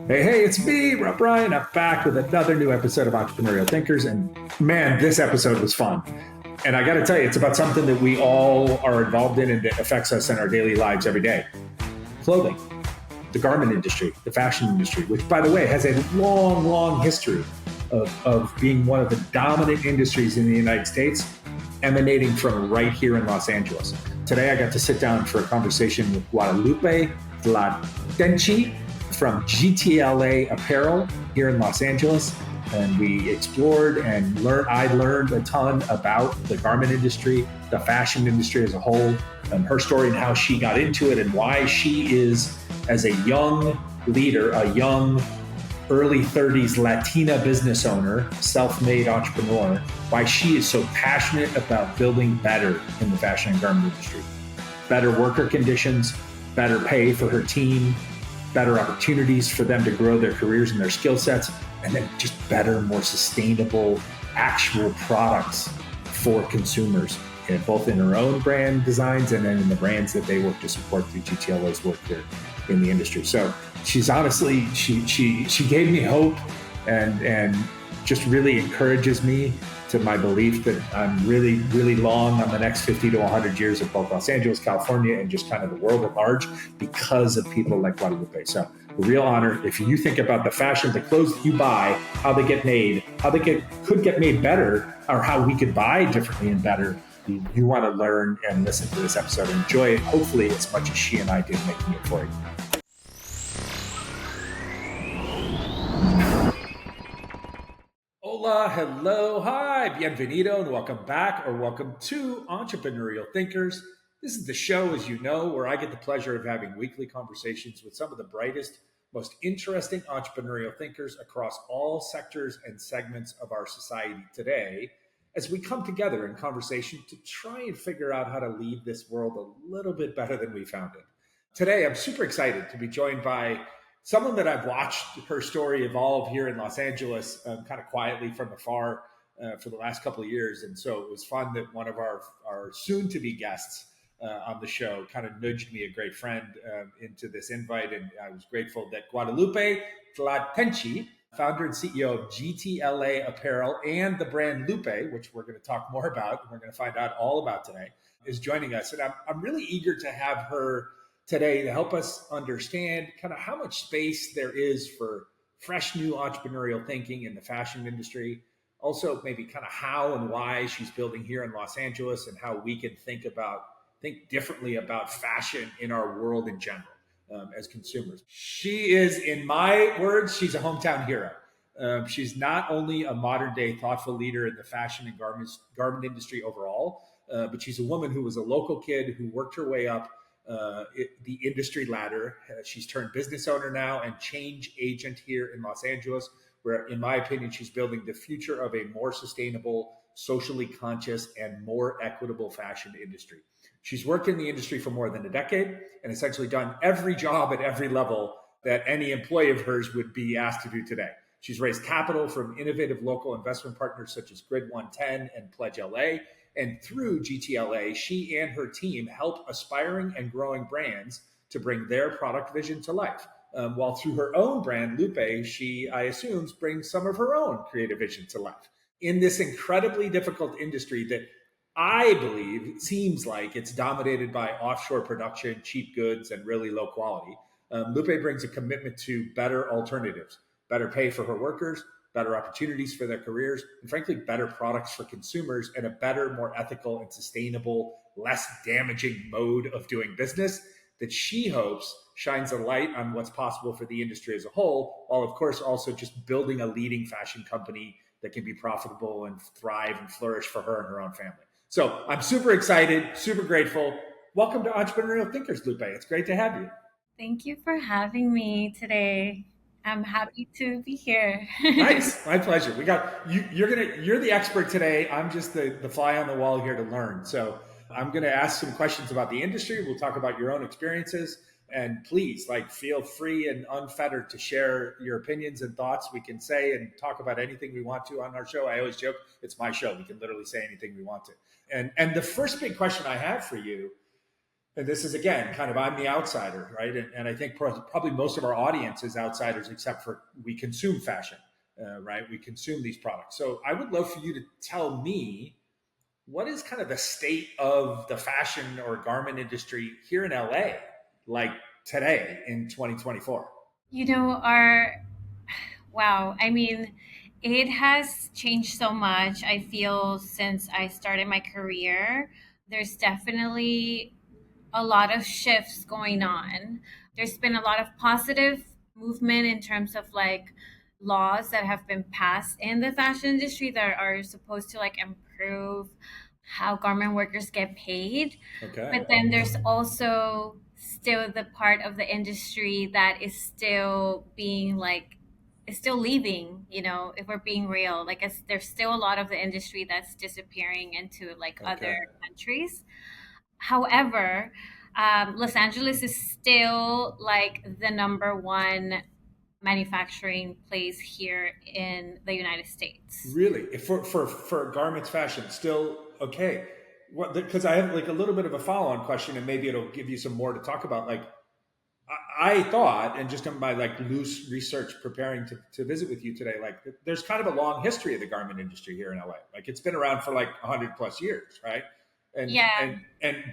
Hey, it's me, Rob Ryan. I'm back with another new episode of Entrepreneurial Thinkers. And man, this episode was fun. And I got to tell you, it's about something that we all are involved in and that affects us in our daily lives every day: clothing, the garment industry, the fashion industry, which, by the way, has a long, long history of being one of the dominant industries in the United States, emanating from right here in Los Angeles. Today, I got to sit down for a conversation with Guadalupe Tlatenchi from GTLA Apparel here in Los Angeles. And we explored and learned. I learned a ton about the garment industry, the fashion industry as a whole, and her story and how she got into it and why she is, as a young leader, a young early 30s Latina business owner, self-made entrepreneur, why she is so passionate about building better in the fashion and garment industry. Better worker conditions, better pay for her team, better opportunities for them to grow their careers and their skill sets, and then just better, more sustainable, actual products for consumers, and both in her own brand designs and then in the brands that they work to support through GTLA's work here in the industry. So she's honestly, she gave me hope and just really encourages me to my belief that I'm really, really long on the next 50 to 100 years of both Los Angeles, California, and just kind of the world at large because of people like Guadalupe. So a real honor. If you think about the fashion, the clothes that you buy, how they get made, how they could get made better, or how we could buy differently and better, you want to learn and listen to this episode and enjoy it, hopefully as much as she and I did making it for you. Hola, hello, hi, bienvenido, and welcome back or welcome to Entrepreneurial Thinkers. This is the show, as you know, where I get the pleasure of having weekly conversations with some of the brightest, most interesting entrepreneurial thinkers across all sectors and segments of our society today, as we come together in conversation to try and figure out how to leave this world a little bit better than we found it. Today, I'm super excited to be joined by someone that I've watched her story evolve here in Los Angeles, kind of quietly from afar for the last couple of years. And so it was fun that one of our soon-to-be guests on the show kind of nudged me, a great friend, into this invite. And I was grateful that Guadalupe Tlatenchi, founder and CEO of GTLA Apparel and the brand Loopé, which we're going to talk more about, and we're going to find out all about today, is joining us. And I'm really eager to have her today to help us understand kind of how much space there is for fresh new entrepreneurial thinking in the fashion industry. Also, maybe kind of how and why she's building here in Los Angeles and how we can think differently about fashion in our world in general as consumers. She is, in my words, she's a hometown hero. She's not only a modern day thoughtful leader in the fashion and garment industry overall, but she's a woman who was a local kid who worked her way up the industry ladder. She's turned business owner now and change agent here in Los Angeles, where, in my opinion, she's building the future of a more sustainable, socially conscious, and more equitable fashion industry. She's worked in the industry for more than a decade and essentially done every job at every level that any employee of hers would be asked to do today. She's raised capital from innovative local investment partners such as Grid 110 and Pledge LA. And through GTLA, she and her team help aspiring and growing brands to bring their product vision to life. While through her own brand, Loopé, she, I assume, brings some of her own creative vision to life. In this incredibly difficult industry that I believe seems like it's dominated by offshore production, cheap goods, and really low quality, Loopé brings a commitment to better alternatives, better pay for her workers, better opportunities for their careers, and frankly, better products for consumers, and a better, more ethical and sustainable, less damaging mode of doing business that she hopes shines a light on what's possible for the industry as a whole, while of course also just building a leading fashion company that can be profitable and thrive and flourish for her and her own family. So I'm super excited, super grateful. Welcome to Entrepreneurial Thinkers, Lupe. It's great to have you. Thank you for having me today. I'm happy to be here. Nice, my pleasure. We got you. You're the expert today. I'm just the fly on the wall here to learn. So I'm gonna ask some questions about the industry. We'll talk about your own experiences, and please, feel free and unfettered to share your opinions and thoughts. We can say and talk about anything we want to on our show. I always joke it's my show. We can literally say anything we want to. And the first big question I have for you And this is again kind of I'm the outsider, right? And I think probably most of our audience is outsiders, except for we consume fashion, right? We consume these products. So I would love for you to tell me what is kind of the state of the fashion or garment industry here in LA, like today in 2024. You know, our wow, I mean, it has changed so much, I feel, since I started my career. There's definitely a lot of shifts going on. There's been a lot of positive movement in terms of like laws that have been passed in the fashion industry that are supposed to like improve how garment workers get paid. Okay. But then there's also still the part of the industry that is still being like is still leaving, if we're being real. Like there's still a lot of the industry that's disappearing into like other Okay. countries. However, Los Angeles is still like the number one manufacturing place here in the United States. Really, if for garments fashion, still okay. What? Because I have like a little bit of a follow on question, and maybe it'll give you some more to talk about. Like I thought, and just on my like loose research preparing to visit with you today, like there's kind of a long history of the garment industry here in LA. Like it's been around for like 100 plus years, right? And Yeah,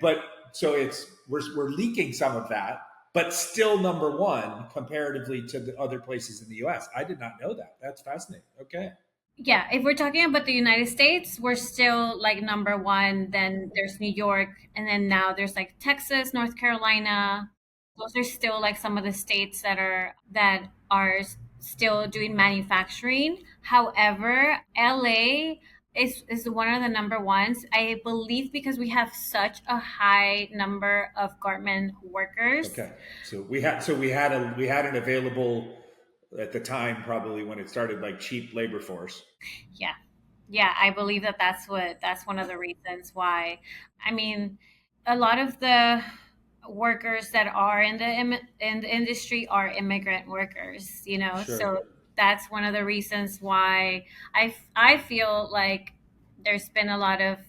but so it's we're leaking some of that, but still number one comparatively to the other places in the U.S. I did not know that. That's fascinating. Okay. yeah. If we're talking about the United States, we're still like number one. Then there's New York, and then now there's like Texas, North Carolina. Those are still like some of the states that are still doing manufacturing. However, LA is one of the number ones, I believe, because we have such a high number of garment workers. Okay. We had an available at the time probably when it started like cheap labor force. Yeah. Yeah, I believe that that's one of the reasons why. I mean, a lot of the workers that are in the industry are immigrant workers, Sure. so that's one of the reasons why I feel like there's been a lot of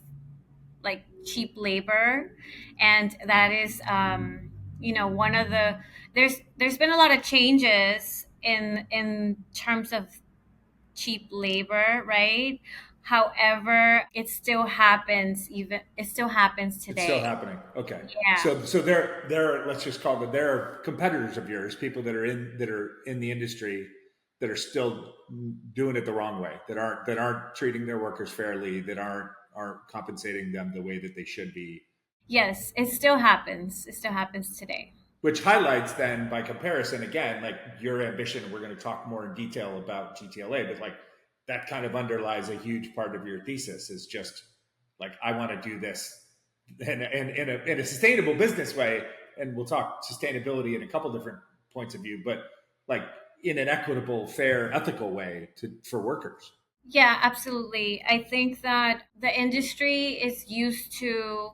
like cheap labor, and that is one of the there's been a lot of changes in terms of cheap labor, right? However, it still happens It's still today. happening. Okay. Yeah. So they're let's just call them they're competitors of yours, people that are in the industry that are still doing it the wrong way, that aren't treating their workers fairly, that aren't compensating them the way that they should be. Yes, it still happens. It still happens today. Which highlights then by comparison again like your ambition. We're going to talk more in detail about GTLA, but like that kind of underlies a huge part of your thesis is just like I want to do this in a sustainable business way, and we'll talk sustainability in a couple different points of view, but like in an equitable, fair, ethical way for workers. Yeah, absolutely. I think that the industry is used to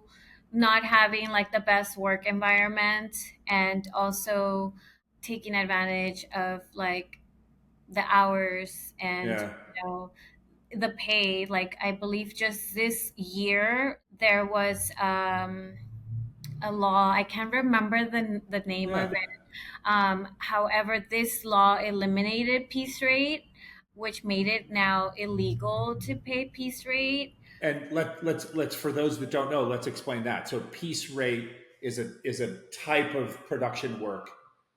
not having like the best work environment, and also taking advantage of like the hours and Yeah, the pay. Like I believe just this year there was a law. I can't remember the name yeah. of it. However, this law eliminated piece rate, which made it now illegal to pay piece rate. And let's for those that don't know, let's explain that. So piece rate is a type of production work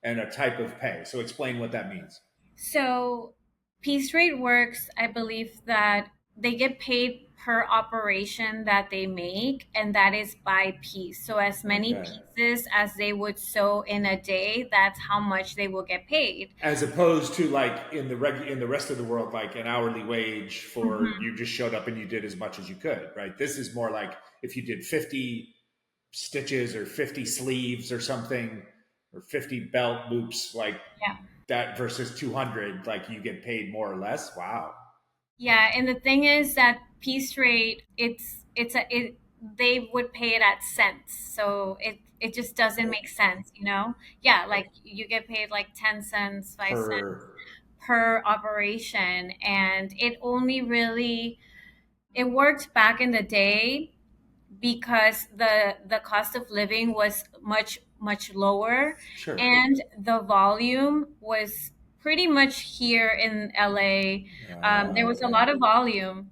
and a type of pay. So explain what that means. So, piece rate works, I believe that they get paid per operation that they make, and that is by piece. So, as many Okay. pieces as they would sew in a day, that's how much they will get paid. As opposed to like in the rest of the world, like an hourly wage for Mhm. you just showed up and you did as much as you could, right? This is more like if you did 50 stitches or 50 sleeves or something, or 50 belt loops, like Yeah. that versus 200, like you get paid more or less. Wow. Yeah, and the thing is that piece rate, they would pay it at cents, so it just doesn't make sense. Yeah, like you get paid like 10 cents, 5 cents Per per operation, and it only really it worked back in the day because the cost of living was much lower, Sure. and the volume was pretty much here in LA. There was a Okay. lot of volume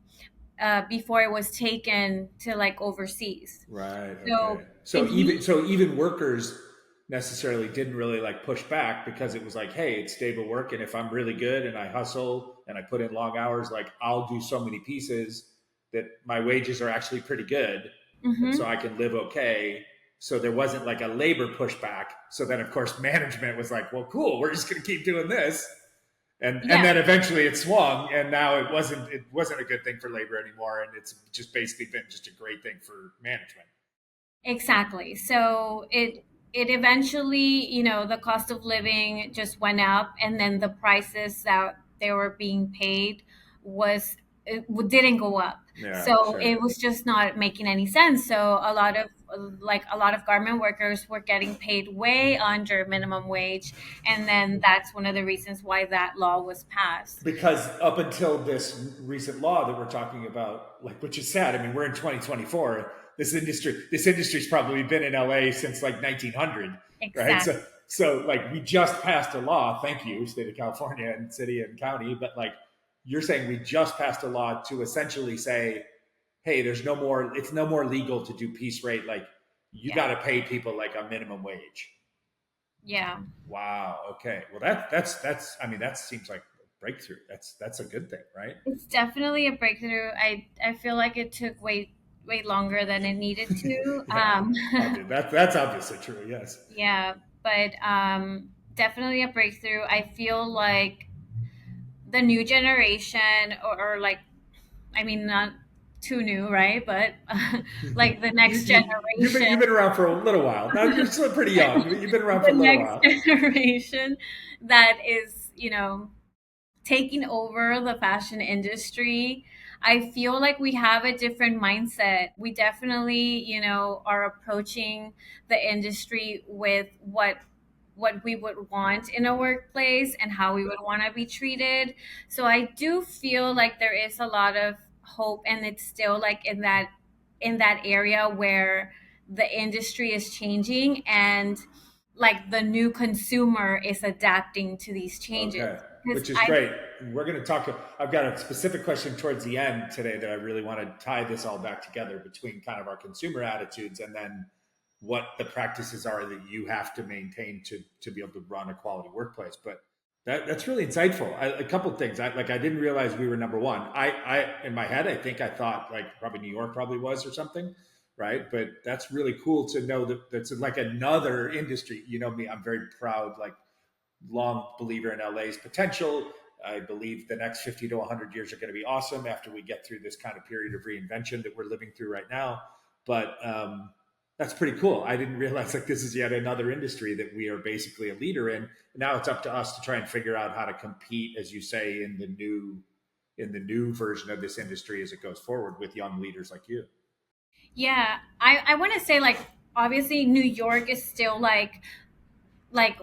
before it was taken to like overseas. Right. Okay. So if you So even workers necessarily didn't really like push back because it was like, hey, it's stable work, and if I'm really good and I hustle and I put in long hours, like I'll do so many pieces that my wages are actually pretty good, and so Mhm. I can live okay. So there wasn't like a labor pushback. So then, of course, management was like, well, cool, we're just going to keep doing this, and Yeah, then eventually it swung, and now it wasn't a good thing for labor anymore, and it's just basically been just a great thing for management. exactly. So it eventually, the cost of living just went up, and then the prices that they were being paid was didn't go up. Yeah, So sure. it was just not making any sense. So a lot of garment workers were getting paid way under minimum wage, and then that's one of the reasons why that law was passed. Because up until this recent law that we're talking about, like, which is sad. I mean, we're in 2024. This industry's probably been in LA since like 1900, right? Exactly. So like we just passed a law. Thank you, state of California and city and county. But like you're saying, we just passed a law to essentially say, hey, there's no more. It's no more legal to do piece rate. Like you Yeah. got to pay people like a minimum wage. Yeah. Wow. Okay. Well, that's. I mean, that seems like a breakthrough. That's a good thing, right? It's definitely a breakthrough. I feel like it took way longer than it needed to. Yeah. Obvious. That's obviously true. Yes. Yeah, but definitely a breakthrough. I feel like the new generation, or like, I mean, not too new, right? But like the you, next you you've been generation, you've been around for a little while. Now you're still pretty young. You've been around the for a little next while. generation that is, taking over the fashion industry, I feel like we have a different mindset. We definitely, are approaching the industry with what we would want in a workplace and how we would want to be treated. So I do feel like there is a lot of hope, and it's still like in that area where the industry is changing, and like the new consumer is adapting to these changes. Okay, Because which is I great. We're going to talk. I've got a specific question towards the end today that I really want to tie this all back together between kind of our consumer attitudes and then what the practices are that you have to maintain to be able to run a quality workplace. But that's really insightful. A couple of things. I didn't realize we were number one. I in my head, I think I thought like probably New York probably was or something, right? But that's really cool to know that that's like another industry. You know me, I'm very proud. Like long believer in LA's potential. I believe the next 50 to 100 years are going to be awesome after we get through this kind of period of reinvention that we're living through right now. But that's pretty cool. I didn't realize like this is yet another industry that we are basically a leader in. Now it's up to us to try and figure out how to compete, as you say, in the new version of this industry as it goes forward with young leaders like you. Yeah, I want to say, like, obviously New York is still like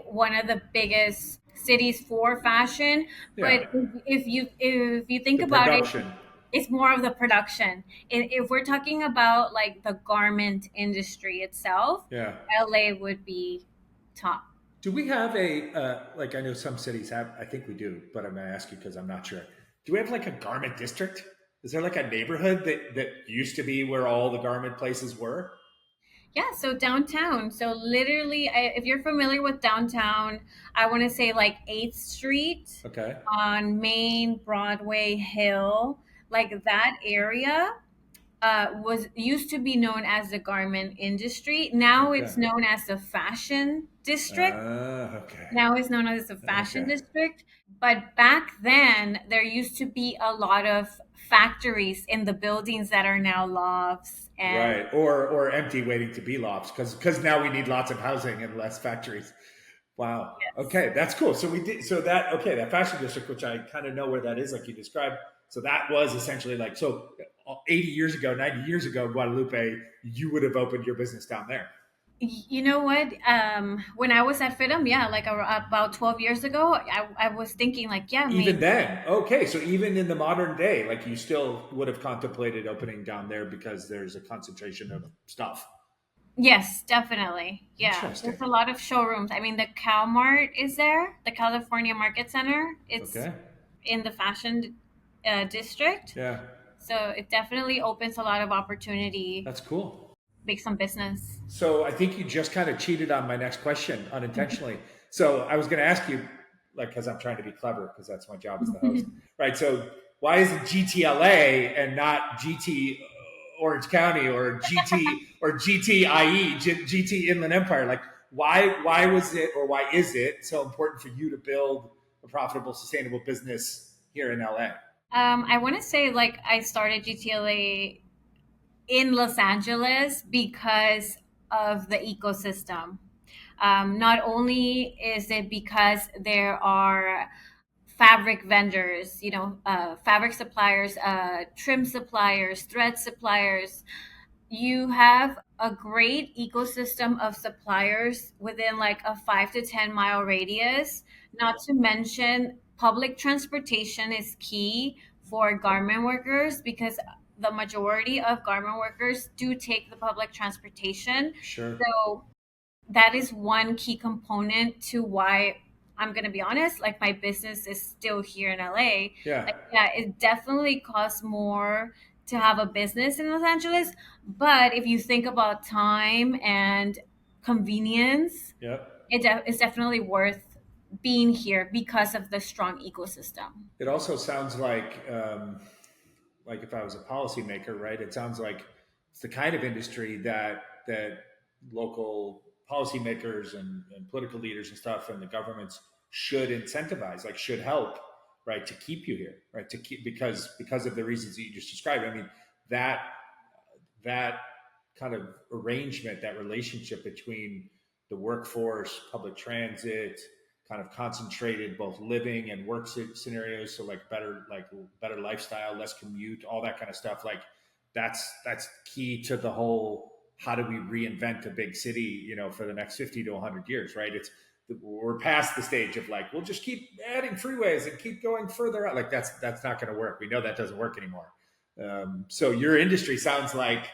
one of the biggest cities for fashion, Yeah, but if you think the about it, production. it's more of the production. If we're talking about like the garment industry itself, Yeah. LA would be top. Do we have a like? I know some cities have. I think we do, but I'm going to ask you because I'm not sure. Do we have like a garment district? Is there like a neighborhood that used to be where all the garment places were? Yeah, so downtown. So literally, if you're familiar with downtown, I want to say like 8th Street Okay. on Main, Broadway, Hill, like that area was used to be known as the garment industry. Now Okay. it's known as the fashion district. Okay. Now it's known as the fashion Okay. district. But back then, there used to be a lot of factories in the buildings that are now lofts. And Right. Or empty waiting to be lofts because now we need lots of housing and less factories. Wow. yes. Okay, that's cool. So we did so that okay, that fashion district, which I kind of know where that is, like you described. So that was essentially like 80 years ago, 90 years ago, Guadalupe, you would have opened your business down there. You know what? When I was at FITM, yeah, like about 12 years ago, I was thinking like, yeah, Even maybe. then, okay, so even in the modern day, like you still would have contemplated opening down there because there's a concentration of stuff. Yes, definitely. Yeah, there's Interesting. a lot of showrooms. I mean, the CalMart is there, the California Market Center. It's Okay. in the fashion district, Yeah, so it definitely opens a lot of opportunity, that's cool. make some business. So I think you just kind of cheated on my next question unintentionally. So I was going to ask you, like, because I'm trying to be clever, because that's my job as the host, right? So why is it GTLA and not GT Orange County or GT or GTIE, GT Inland Empire? Like, why was it or why is it so important for you to build a profitable, sustainable business here in LA? I want to say like I started GTLA in Los Angeles because of the ecosystem. Not only is it because there are fabric vendors, fabric suppliers, trim suppliers, thread suppliers, you have a great ecosystem of suppliers within like a 5 to 10 mile radius. Not to mention, public transportation is key for garment workers because the majority of garment workers do take the public transportation. Sure. So that is one key component to why I'm going to be honest, like my business is still here in LA. Yeah. Like, yeah, it definitely costs more to have a business in Los Angeles. But if you think about time and convenience, Yep. it's definitely worth being here because of the strong ecosystem. It also sounds like if I was a policymaker, right? It sounds like it's the kind of industry that local policymakers and political leaders and stuff and the governments should incentivize, like should help, right, to keep you here, right, to keep because of the reasons that you just described. I mean, that that kind of arrangement, that relationship between the workforce, public transit, kind of concentrated both living and work scenarios. So like better lifestyle, less commute, all that kind of stuff. Like that's key to the whole. How do we reinvent a big city? For the next 50 to 100 years, right? We're past the stage of like we'll just keep adding freeways and keep going further out. Like that's not going to work. We know that doesn't work anymore. So your industry sounds like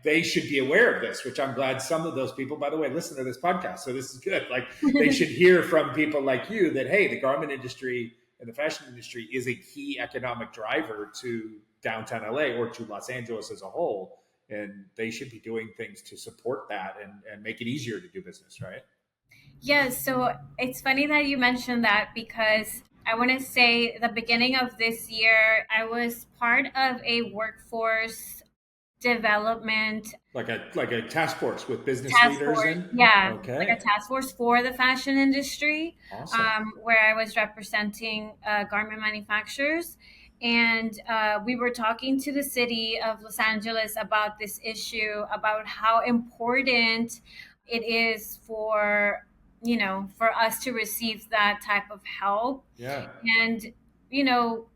they should be aware of this, which I'm glad some of those people, by the way, listen to this podcast. So this is good. Like they should hear from people like you that, hey, the garment industry and the fashion industry is a key economic driver to downtown LA or to Los Angeles as a whole. And they should be doing things to support that and make it easier to do business, right? Yes, so it's funny that you mentioned that because I want to say the beginning of this year, I was part of a workforce development Like a task force with business task leaders force. in. Yeah, like a Okay. task force for the fashion industry, Awesome. where I was representing garment manufacturers. And we were talking to the city of Los Angeles about this issue, about how important it is for us to receive that type of help. Yeah. And, you know,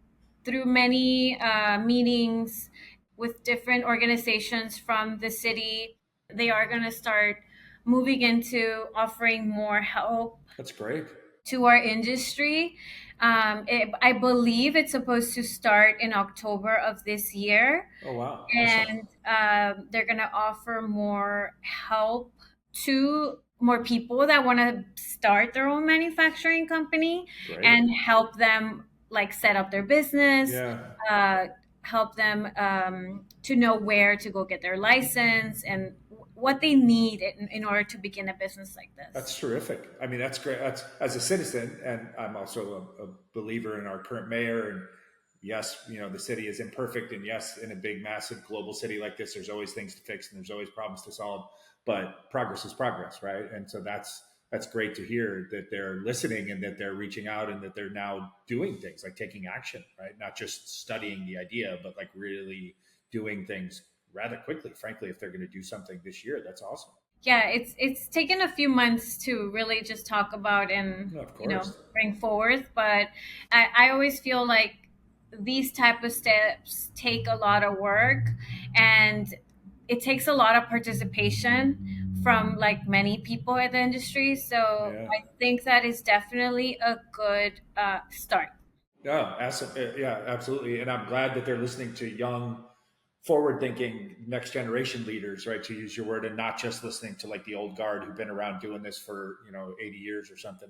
through many meetings with different organizations from the city, they are going to start moving into offering more help That's great. to our industry. I believe it's supposed to start in October of this year, Oh, wow. Awesome. and they're going to offer more help to more people that want to start their own manufacturing company Great. and help them like set up their business, Yeah. uh, help them to know where to go get their license and what they need in order to begin a business like That's this. terrific. I mean, that's great. That's as a citizen, and I'm also a believer in our current mayor. And yes, the city is imperfect, and yes, in a big, massive global city like this, there's always things to fix and there's always problems to solve. But progress is progress, right? And so that's great to hear that they're listening and that they're reaching out and that they're now doing things like taking action, right? Not just studying the idea, but like really doing things rather quickly. Frankly, if they're going to do something this year, that's awesome. Yeah, it's taken a few months to really just talk about and No, of course. bring forth, but I always feel like these type of steps take a lot of work, and it takes a lot of participation from like many people in the industry. So Yeah. I think that is definitely a good start. Yeah, yeah, absolutely. And I'm glad that they're listening to young, forward-thinking, next-generation leaders, right? To use your word, and not just listening to like the old guard who've been around doing this for 80 years or something.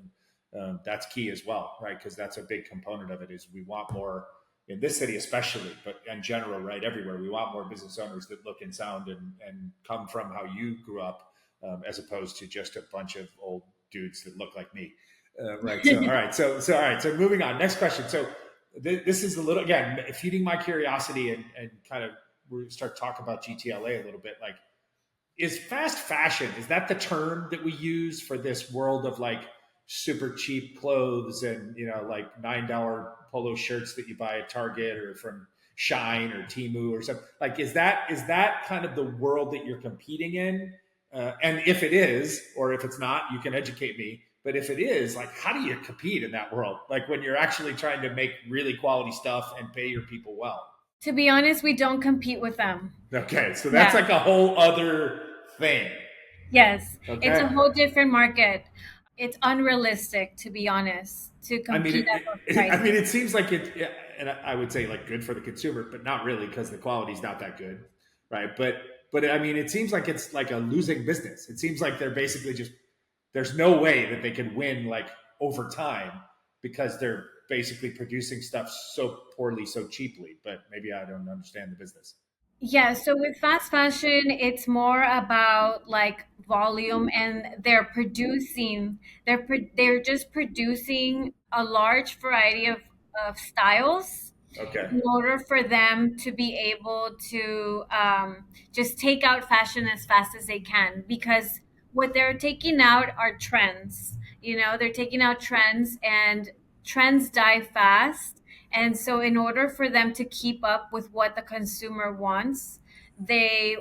That's key as well, right? Because that's a big component of it. Is we want more in this city, especially, but in general, right, everywhere. We want more business owners that look and sound and come from how you grew up, as opposed to just a bunch of old dudes that look like me. Right. So, all right. All right. So, moving on. Next question. So, this is a little again feeding my curiosity and kind of we start talking about GTLA a little bit. Like, is fast fashion, is that the term that we use for this world of like super cheap clothes and like $9 polo shirts that you buy at Target or from Shine or Timu or something? Like, is that kind of the world that you're competing in? And if it is, or if it's not, you can educate me. But if it is, like, how do you compete in that world? Like when you're actually trying to make really quality stuff and pay your people well. To be honest, we don't compete with them. Okay, so that's Yeah. like a whole other thing. Yes, it's a Okay. whole different market. It's unrealistic, to be honest, to I mean, compete at those I mean, prices. it seems like it, yeah, and I would say like good for the consumer, but not really because the quality's not that good, right? But I mean, it seems like it's like a losing business. It seems like they're basically just there's no way that they can win like over time because they're basically producing stuff so poorly, so cheaply. But maybe I don't understand the business. Yeah, so with fast fashion, it's more about like volume, and they're just producing a large variety of styles Okay. in order for them to be able to just take out fashion as fast as they can, because what they're taking out are trends. They're taking out trends, and trends die fast. And so in order for them to keep up with what the consumer wants, they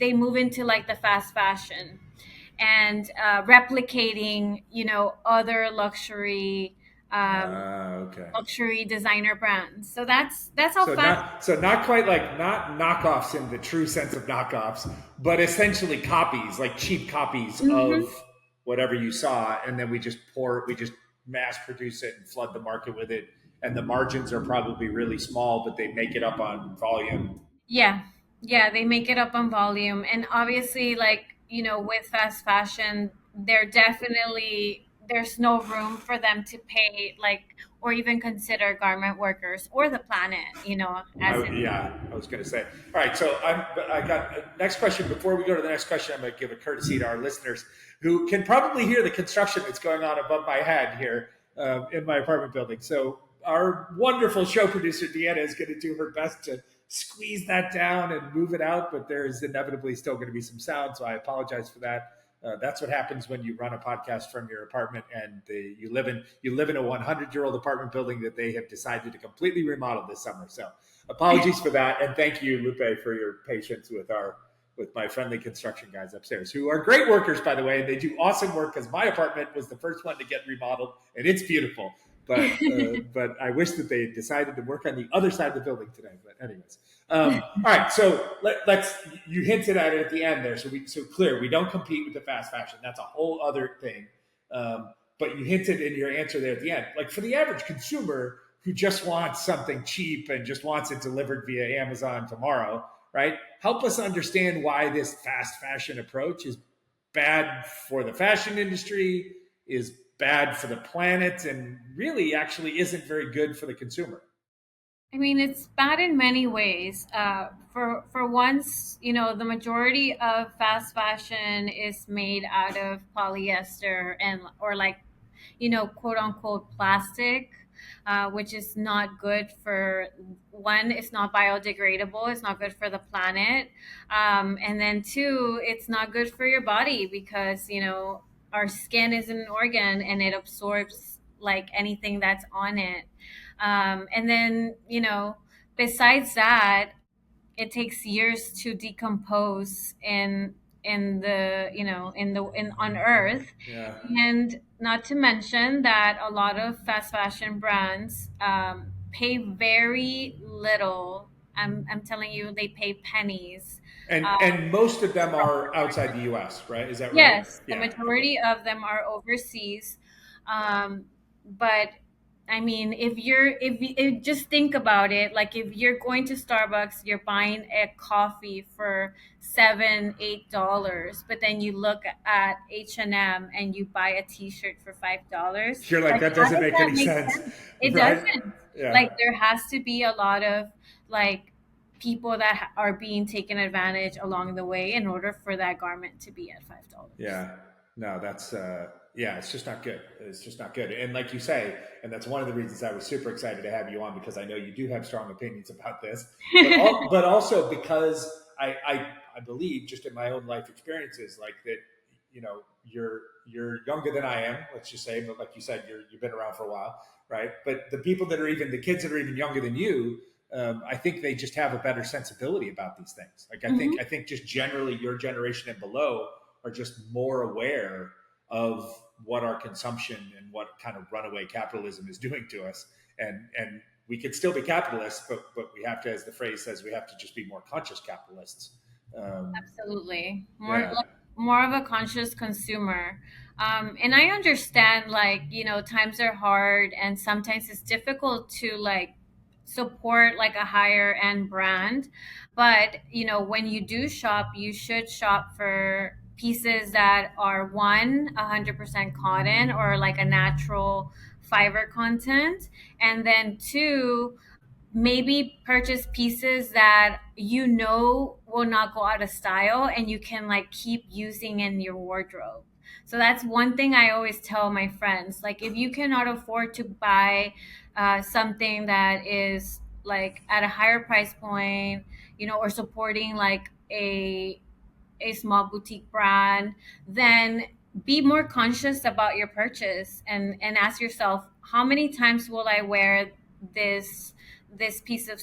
move into like the fast fashion and replicating other Okay. luxury designer brands. So that's how So fast. not quite like not knockoffs in the true sense of knockoffs, but essentially copies, like cheap copies Mhm. of whatever you saw, and then we just mass produce it and flood the market with it, and the margins are probably really small, but they make it up on volume. Yeah, yeah, they make it up on volume, and obviously, like with fast fashion, there's no room for them to pay like or even consider garment workers or the planet. As in. Yeah, I was going to say. All right, so I got next question. Before we go to the next question, I'm going to give a courtesy to our listeners who can probably hear the construction that's going on above my head here in my apartment building. So our wonderful show producer Deanna is going to do her best to squeeze that down and move it out, but there is inevitably still going to be some sound. So I apologize for that. That's what happens when you run a podcast from your apartment and you live in a 100-year-old apartment building that they have decided to completely remodel this summer. So apologies for that, and thank you, Lupe, for your patience with my friendly construction guys upstairs, who are great workers, by the way. And they do awesome work because my apartment was the first one to get remodeled, and it's beautiful. But I wish that they had decided to work on the other side of the building today. But anyways, all right. So let's you hinted at it at the end there. So clear we don't compete with the fast fashion. That's a whole other thing. But you hinted in your answer there at the end, like for the average consumer who just wants something cheap and just wants it delivered via Amazon tomorrow, right? Help us understand why this fast fashion approach is bad for the fashion industry, is bad for the planet, and really actually isn't very good for the consumer. I mean, it's bad in many ways. For once, the majority of fast fashion is made out of polyester and or like, quote unquote plastic, which is not good for one. It's not biodegradable. It's not good for the planet, and then two, it's not good for your body because our skin is an organ and it absorbs like anything that's on it. And then, besides that, it takes years to decompose in the in on Earth, Yeah. and not to mention that a lot of fast fashion brands pay very little. I'm telling you, they pay pennies And most of them are outside the U.S., right? Is that right? Yes, the Yeah. Okay. majority of them are overseas. Um, but I mean, if just think about it, like if you're going to Starbucks, you're buying a coffee for $7, $8, but then you look at H&M and you buy a T-shirt for $5. You're like, Like, that how doesn't does make that any make sense, sense? It right? doesn't. Yeah. Like, there has to be a lot of like people that are being taken advantage along the way in order for that garment to be at $5. Yeah. No, that's yeah, it's just not good. It's just not good. And like you say, and that's one of the reasons I was super excited to have you on, because I know you do have strong opinions about this, but also because I believe, just in my own life experiences, like that, you're younger than I am, let's just say, but like you said, you've been around for a while, right? But the people that are even the kids that are even younger than you, I think they just have a better sensibility about these things. Like Mhm. I think just generally your generation and below are just more aware of what our consumption and what kind of runaway capitalism is doing to us. And we could still be capitalists, but we have to, as the phrase says, we have to just be more conscious capitalists. Absolutely. Yeah, More of a conscious consumer. And I understand, like, times are hard and sometimes it's difficult to like support like a higher end brand. But, when you do shop, you should shop for pieces that are 100% cotton or like a natural fiber content. And then two, maybe purchase pieces that will not go out of style and you can like keep using in your wardrobe. So that's one thing I always tell my friends, like if you cannot afford to buy something that is like at a higher price point, or supporting like a small boutique brand, then be more conscious about your purchase and ask yourself, how many times will I wear this this piece of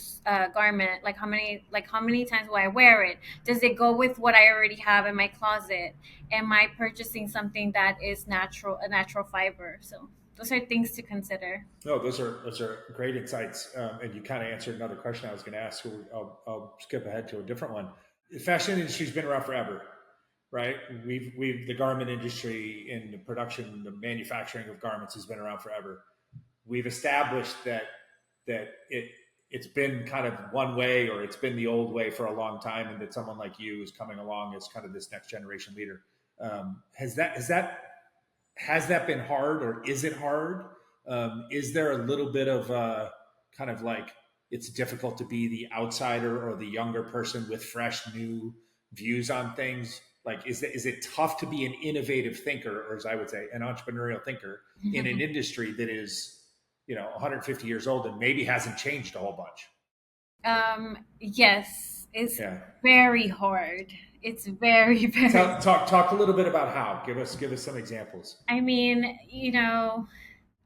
garment? Like how many times will I wear it? Does it go with what I already have in my closet? Am I purchasing something that is a natural fiber? So those are things to consider. no, those are great insights, and you kind of answered another question I was going to ask. So I'll skip ahead to a different one. The fashion industry's been around forever, right? We've the garment industry in the production, the manufacturing of garments has been around forever. We've established that it's been kind of one way, or it's been the old way for a long time, and that someone like you is coming along as kind of this next generation leader. Has that been hard, or is it hard? Is there a little bit of kind of like it's difficult to be the outsider or the younger person with fresh new views on things? Like, is it tough to be an innovative thinker, or as I would say, an entrepreneurial thinker in an industry that is 150 years old and maybe hasn't changed a whole bunch? Yes, it's Yeah. very hard. It's very very. Talk a little bit about how. Give us some examples. I mean,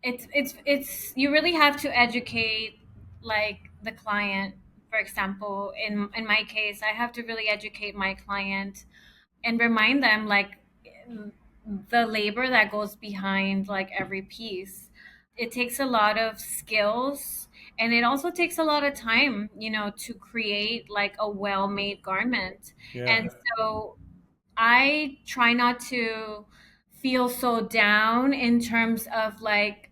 it's you really have to educate like the client. For example, in my case, I have to really educate my client and remind them like the labor that goes behind like every piece. It takes a lot of skills, and it also takes a lot of time, to create like a well-made garment. Yeah. And so I try not to feel so down in terms of like,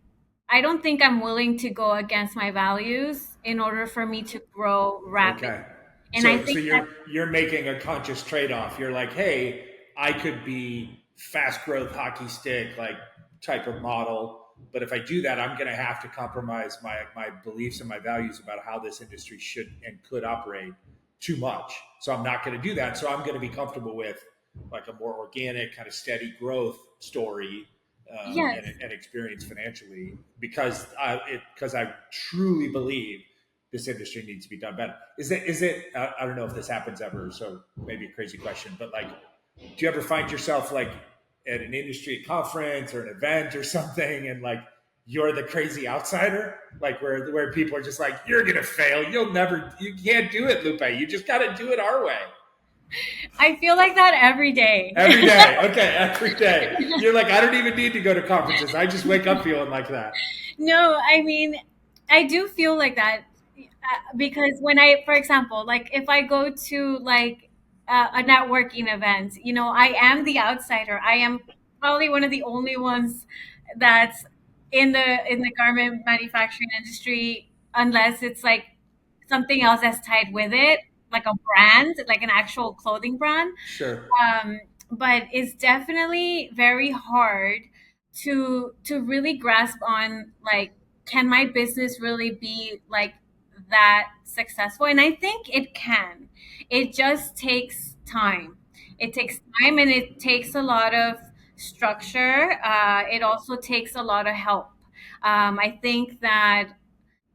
I don't think I'm willing to go against my values in order for me to grow rapidly. Okay. And I So think that, you're making a conscious trade off. You're like, hey, I could be fast growth hockey stick like type of model, but if I do that, I'm going to have to compromise my beliefs and my values about how this industry should and could operate too much. So I'm not going to do that. So I'm going to be comfortable with like a more organic, kind of steady growth story, yes. and experience financially, because I truly believe this industry needs to be done better. Is it? I don't know if this happens ever, so maybe a crazy question, but like, do you ever find yourself like at an industry conference or an event or something, and like you're the crazy outsider, like where people are just like, you're gonna fail, you can't do it, Lupe, you just got to do it our way. I feel like that every day. Every day, okay, every day. You're like, I don't even need to go to conferences. I just wake up feeling like that. No, I mean, I do feel like that because for example, like if I go to like a networking event. You know, I am the outsider. I am probably one of the only ones that's in the garment manufacturing industry, unless it's like something else that's tied with it, like a brand, like an actual clothing brand. Sure. um, but it's definitely very hard to really grasp on, like, can my business really be like that successful? And I think it can. It just takes time. It takes time, and it takes a lot of structure. It also takes a lot of help. I think that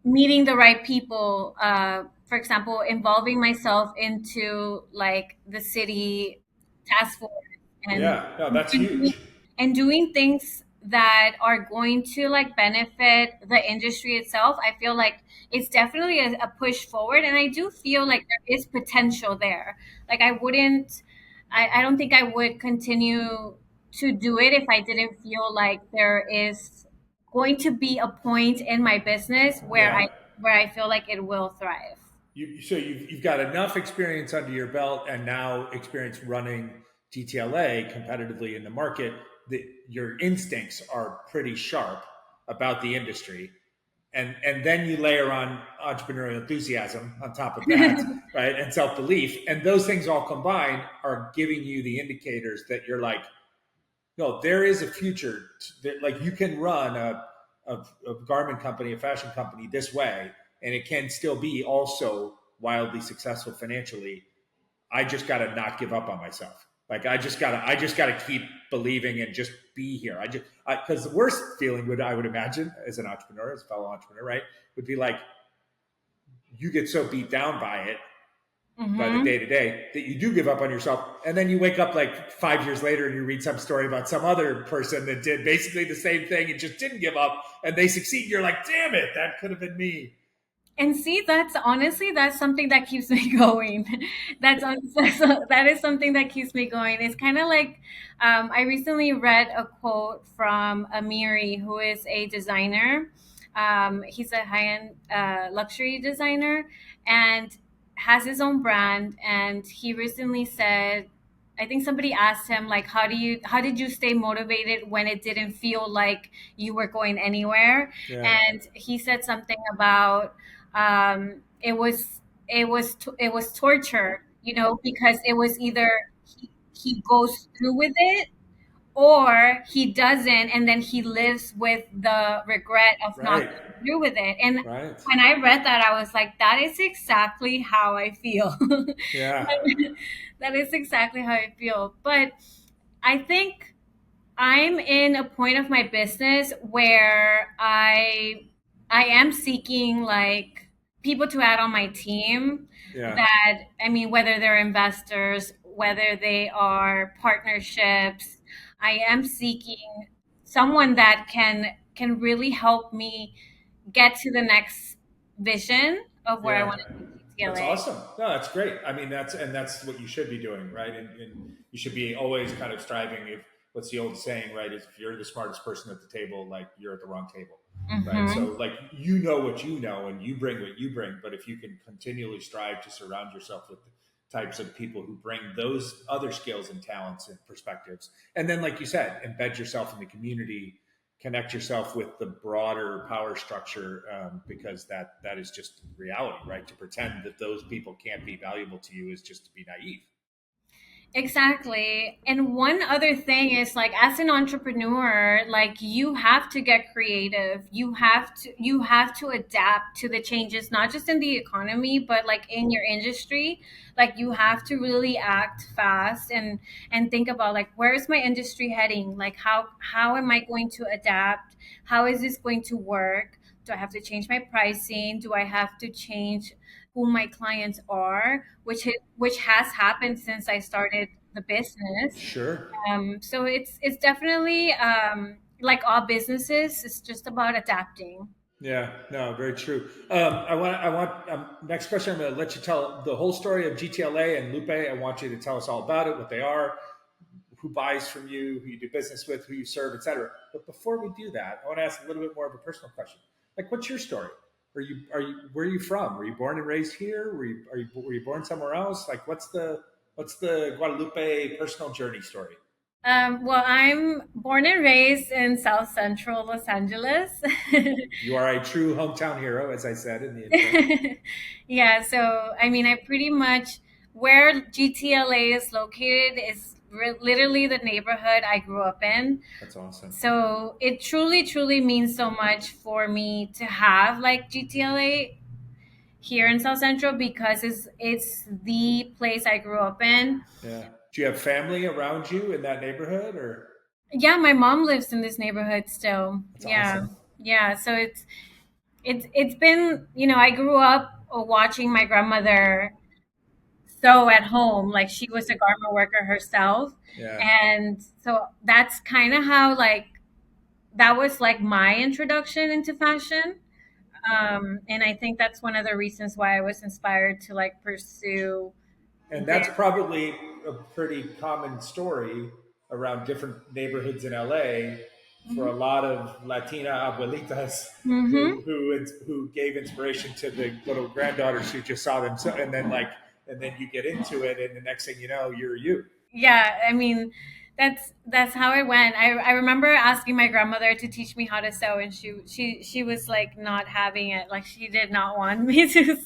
meeting the right people, for example, involving myself into like the city task force, and Yeah. No, that's huge. doing things that are going to like benefit the industry itself. I feel like it's definitely a push forward, and I do feel like there is potential there. Like I don't think I would continue to do it if I didn't feel like there is going to be a point in my business Yeah. where I feel like it will thrive. You've got enough experience under your belt and now experience running GTLA competitively in the market that your instincts are pretty sharp about the industry. And then you layer on entrepreneurial enthusiasm on top of that, right? And self-belief. And those things all combined are giving you the indicators that you're like, no, there is a future. Like you can run a garment company, a fashion company this way, and it can still be also wildly successful financially. I just got to not give up on myself. Like I just gotta keep believing and just be here. Because the worst feeling I would imagine as an entrepreneur, as a fellow entrepreneur, right, would be like you get so beat down by it, by the day Hmm. to day, that you do give up on yourself. And then you wake up like 5 years later and you read some story about some other person that did basically the same thing and just didn't give up and they succeed. You're like, damn it, that could have been me. And see, that's honestly, that's something that keeps me going. That is something that keeps me going. It's kind of like, I recently read a quote from Amiri, who is a designer. He's a high-end luxury designer and has his own brand. And he recently said, I think somebody asked him like, how did you stay motivated when it didn't feel like you were going anywhere? Yeah. And he said something about, it was torture, you know, because it was either he goes through with it or he doesn't, and then he lives with the regret of not Right. going through with it. And Right. when I read that, I was like, that is exactly how I feel. Yeah. That is exactly how I feel. But I think I'm in a point of my business where I am seeking like people to add on my team, Yeah. that, I mean, whether they're investors, whether they are partnerships, I am seeking someone that can really help me get to the next vision of where I Yeah. want to take That's TLA. awesome. No, that's great. I mean, that's what you should be doing, right? And you should be always kind of striving. If what's the old saying, right? Is if you're the smartest person at the table, like you're at the wrong table, right? Hmm. So like you know what you know, and you bring what you bring. But if you can continually strive to surround yourself with the types of people who bring those other skills and talents and perspectives, and then like you said, embed yourself in the community, connect yourself with the broader power structure, because that is just reality, right? To pretend that those people can't be valuable to you is just to be naive. Exactly. And one other thing is like, as an entrepreneur, like you have to get creative. You have to adapt to the changes, not just in the economy, but like in your industry. Like you have to really act fast and think about like, where is my industry heading? Like how am I going to adapt? How is this going to work? Do I have to change my pricing? Do I have to change who my clients are, which has happened since I started the business. Sure. So it's definitely, like all businesses, it's just about adapting. Yeah, no, very true. I want next question. I'm going to let you tell the whole story of GTLA and Lupe. I want you to tell us all about it, what they are, who buys from you, who you do business with, who you serve, etc. But before we do that, I want to ask a little bit more of a personal question. Like, what's your story? Where are you from? Were you born and raised here? Were you born somewhere else? Like, what's the What's the Guadalupe personal journey story? Well, I'm born and raised in South Central Los Angeles. You are a true hometown hero, as I said in the intro. Yeah, so I mean, I pretty much where GTLA is located is literally the neighborhood I grew up in. That's awesome. So it truly, truly means so much for me to have like GTLA here in South Central because it's the place I grew up in. Yeah. Do you have family around you in that neighborhood, or Yeah, my mom lives in this neighborhood still. that's Yeah. awesome? Yeah, so it's been, I grew up watching my grandmother sew at home. Like she was a garment worker herself. Yeah. And so that's kind of how like that was like my introduction into fashion. And I think that's one of the reasons why I was inspired to like pursue And this. that's probably a pretty common story around different neighborhoods in LA for a Hmm. lot of Latina abuelitas Hmm. who gave inspiration to the little granddaughters who just saw them, and then and then you get into it, and the next thing you know, you're you. Yeah, I mean, that's how it went. I remember asking my grandmother to teach me how to sew, and she was like not having it. Like she did not want me to.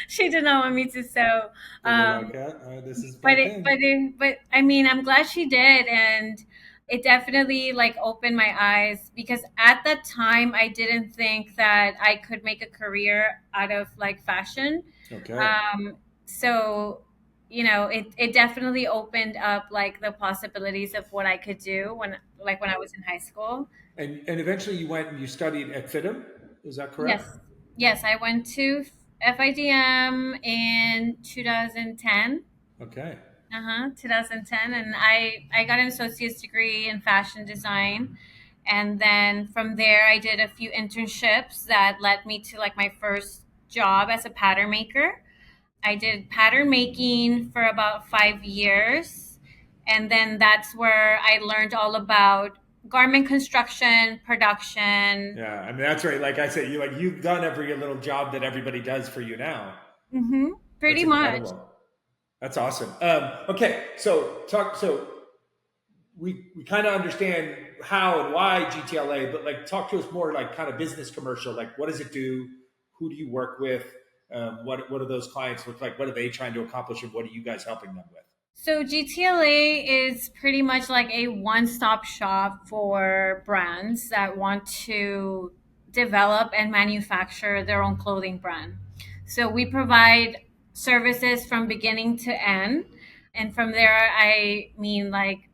She did not want me to sew. They were Um, like, "This is my thing." but I mean, I'm glad she did, and it definitely like opened my eyes because at that time I didn't think that I could make a career out of like fashion. Okay. So it definitely opened up like the possibilities of what I could do when I was in high school. And eventually you went and you studied at FITM. Is that correct? Yes. Yes, I went to FIDM in 2010. Okay. 2010, and I got an associate's degree in fashion design, and then from there I did a few internships that led me to like my first job as a pattern maker. I did pattern making for about 5 years. And then that's where I learned all about garment construction, production. Yeah, I mean that's right. Like I said, you've done every little job that everybody does for you now. That's Pretty much. incredible. That's awesome. Okay, so talk. So we kind of understand how and why GTLA, but like talk to us more like kind of business commercial. Like what does it do? Who do you work with? What do those clients look like? What are they trying to accomplish, and what are you guys helping them with? So GTLA is pretty much like a one-stop shop for brands that want to develop and manufacture their own clothing brand. So we provide services from beginning to end. And from there, I mean like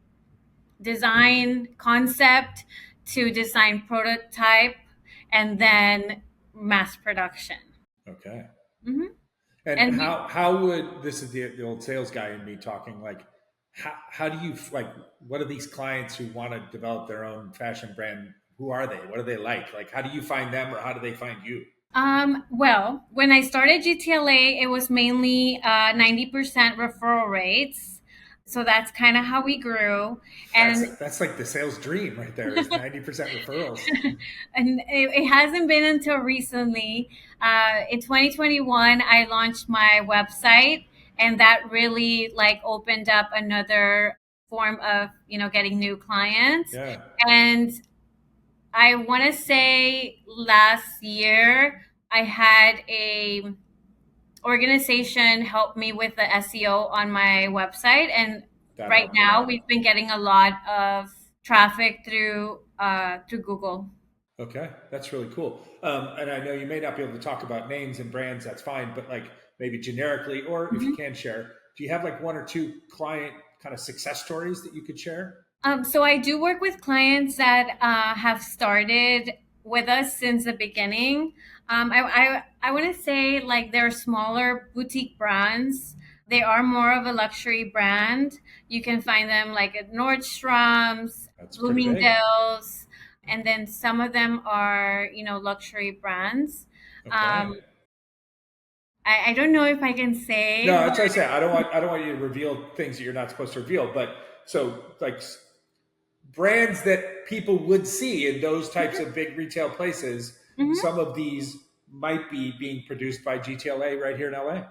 design concept to design prototype and then mass production. Okay. Hmm. And And we, how would this is the old sales guy in me talking like how do you like what are these clients who want to develop their own fashion brand? Who are they? What are they like? Like how do you find them or how do they find you? well, when I started GTLA, it was mainly 90% referral rates. So that's kind of how we grew. And That's like the sales dream right there is 90% referrals. and it hasn't been until recently. In 2021, I launched my website, and that really like opened up another form of getting new clients. Yeah. And I want to say last year I had a organization help me with the SEO on my website, and That right helped a now we've lot. been getting a lot of traffic through Google. Okay, that's really cool. And I know you may not be able to talk about names and brands. That's fine, but like maybe generically, or if you can share, do you have like one or two client kind of success stories that you could share? So I do work with clients that have started with us since the beginning. I want to say like they're smaller boutique brands. They are more of a luxury brand. You can find them like at Nordstrom's, That's pretty big. Bloomingdale's, and then some of them are luxury brands. Okay. Um, I don't know if I can say No, what. that's what I say. I don't want you to reveal things that you're not supposed to reveal. But so like brands that people would see in those types of big retail places, Mhm. some of these might be being produced by GTLA right here in LA.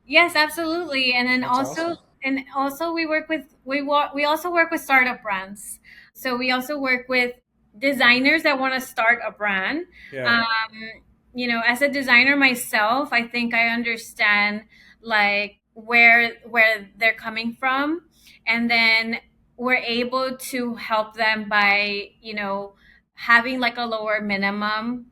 Yes, absolutely. And then That's also awesome. and also we also work with startup brands. So we also work with designers that want to start a brand. Yeah, um, as a designer myself, I think I understand like where they're coming from, and then we're able to help them by having like a lower minimum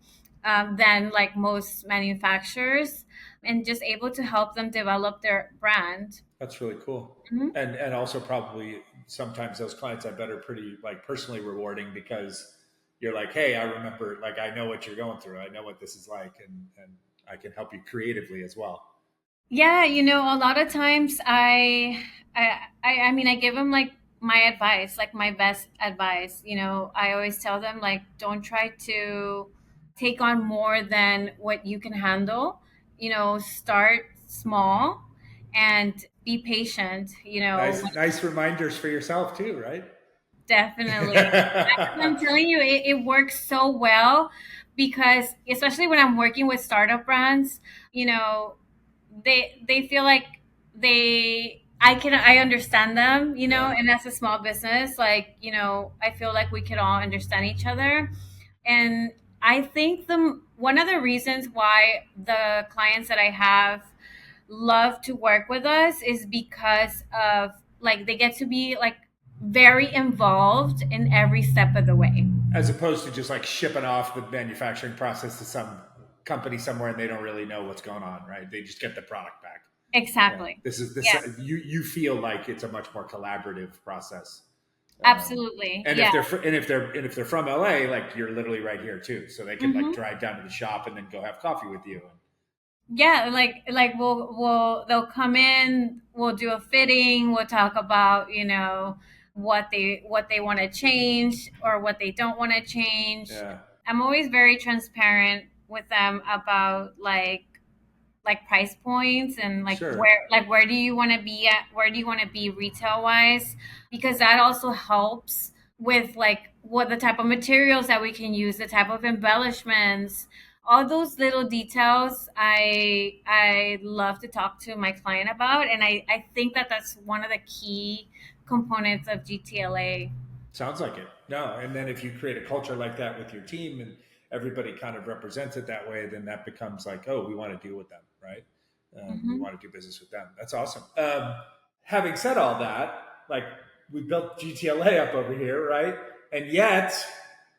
than like most manufacturers, and just able to help them develop their brand. that's really cool. Mhm. And also probably sometimes those clients I bet are pretty like personally rewarding because you're like, hey, I remember, like I know what you're going through. I know what this is like, and I can help you creatively as well. Yeah, a lot of times I mean, I give them like my advice, like my best advice. I always tell them like, don't try to take on more than what you can handle. Start small and be patient. Nice reminders for yourself too, right? Definitely. I'm telling you, it works so well because especially when I'm working with startup brands, you know, they feel like I understand them, Yeah. and as a small business, like, I feel like we could all understand each other. And I think the one of the reasons why the clients that I have love to work with us is because of like they get to be like very involved in every step of the way. As opposed to just like shipping off the manufacturing process to some company somewhere and they don't really know what's going on, right? They just get the product back. Yeah, Exactly. this is this. Yeah, You feel like it's a much more collaborative process. absolutely. And Yeah. if they're from LA, like you're literally right here too, so they can like Hmm. drive down to the shop and then go have coffee with you. Yeah, like they'll come in, we'll do a fitting, we'll talk about, what they want to change or what they don't want to change. Yeah, I'm always very transparent with them about like price points and sure. where do you want to be at, where do you want to be retail wise, because that also helps with like what the type of materials that we can use, the type of embellishments, all those little details. I love to talk to my client about, and I think that that's one of the key components of GTLA. Sounds like it. No, and then if you create a culture like that with your team and everybody kind of represents it that way, then that becomes like, oh, we want to deal with them, right? We Hmm. want to do business with them. That's awesome. Having said all that, like we built GTLA up over here, right? And yet,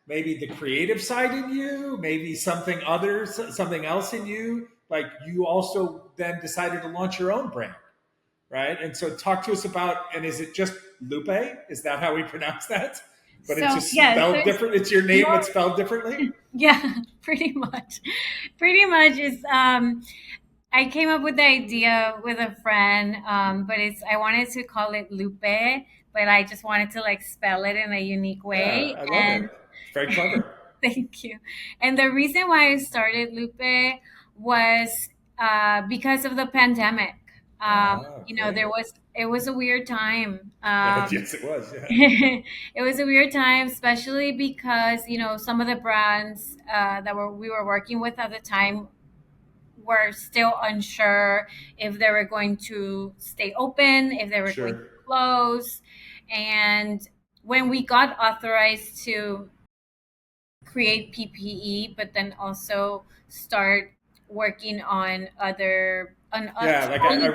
maybe the creative side in you, maybe something else in you, like you also then decided to launch your own brand, right? And so talk to us about, and is it just Lupe? Is that how we pronounce that? But it's So just yeah, so spelled it's different. It's your name, but more. spelled differently. Yeah, pretty much. Pretty much is I came up with the idea with a friend, but I wanted to call it Loopé, but I just wanted to like spell it in a unique Yeah, way. I love it. And It's very clever. thank you. And the reason why I started Loopé was because of the pandemic. Great. It was a weird time. Yes, it was. Yeah, It was a weird time, especially because some of the brands that we were working with at the time were still unsure if they were going to stay open, if they were going to sure. close. And when we got authorized to create PPE, but then also start working on other on Yeah, like slowly I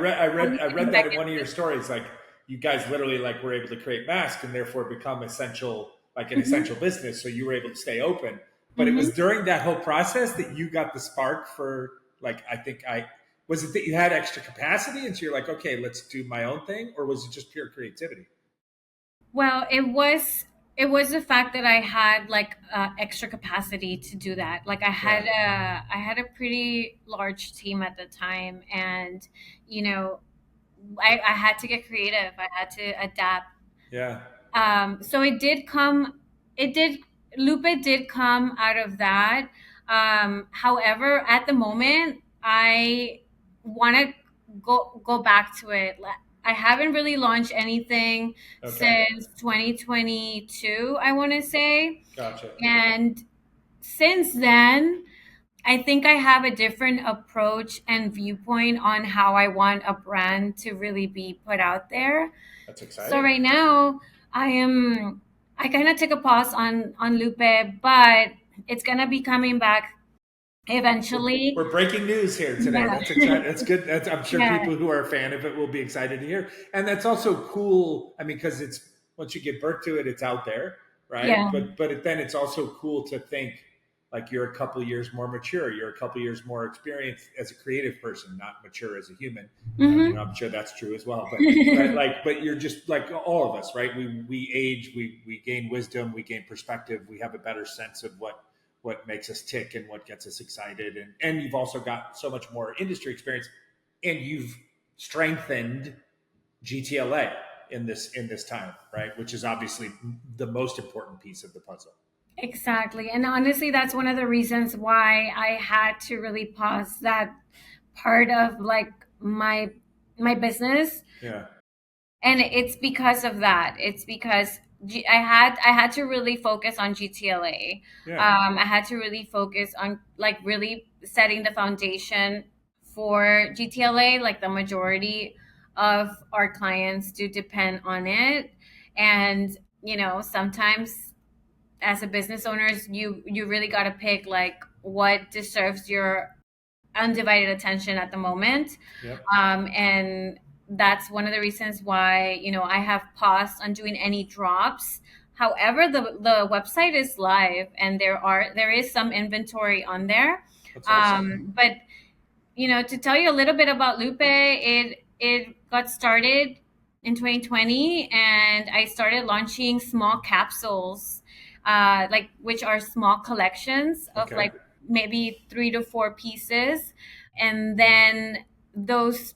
getting read back that in one of your into. stories. Like you guys literally like were able to create masks and therefore become essential, like an Mhm, essential business. So you were able to stay open. But it was mhm. during that whole process that you got the spark for like I think I was it that you had extra capacity and so you're like, okay, let's do my own thing, or was it just pure creativity? Well, it was the fact that I had like extra capacity to do that. Like Yeah, I had a pretty large team at the time, and you know I had to get creative. I had to adapt. yeah, So it did, Lupe did come out of that. However, at the moment, I want to go back to it. I haven't really launched anything okay, since 2022, I want to say. gotcha. And since then, I think I have a different approach and viewpoint on how I want a brand to really be put out there. That's So exciting. right now, I am I kind of took a pause on Lupe, but it's gonna be coming back We're, eventually. we're breaking news here today. Yeah, That's exciting. That's good. I'm sure yeah, people who are a fan of it will be excited to hear. And that's also cool. I mean, because it's once you give birth to it, it's out there, right? yeah. Then it's also cool to think like you're a couple of years more mature. You're a couple of years more experienced as a creative person, not mature as a human. I'm sure that's true as well. Hmm. But you're just like all of us, right? We age, we gain wisdom, we gain perspective, we have a better sense of what makes us tick and what gets us excited, and you've also got so much more industry experience, and you've strengthened GTLA in this time, right? Which is obviously the most important piece of the puzzle. Exactly. And honestly, that's one of the reasons why I had to really pause that part of like my business. Yeah, And it's because of that. It's because I had to really focus on GTLA. yeah, I had to really focus on like really setting the foundation for GTLA. Like the majority of our clients do depend on it, and sometimes as a business owners, you really got to pick like what deserves your undivided attention at the moment. yep, And that's one of the reasons why I have paused on doing any drops. However, the website is live and there is some inventory on there. that's awesome. But to tell you a little bit about Lupe, it got started in 2020, and I started launching small capsules, like which are small collections of Okay, like maybe 3 to 4 pieces, and then those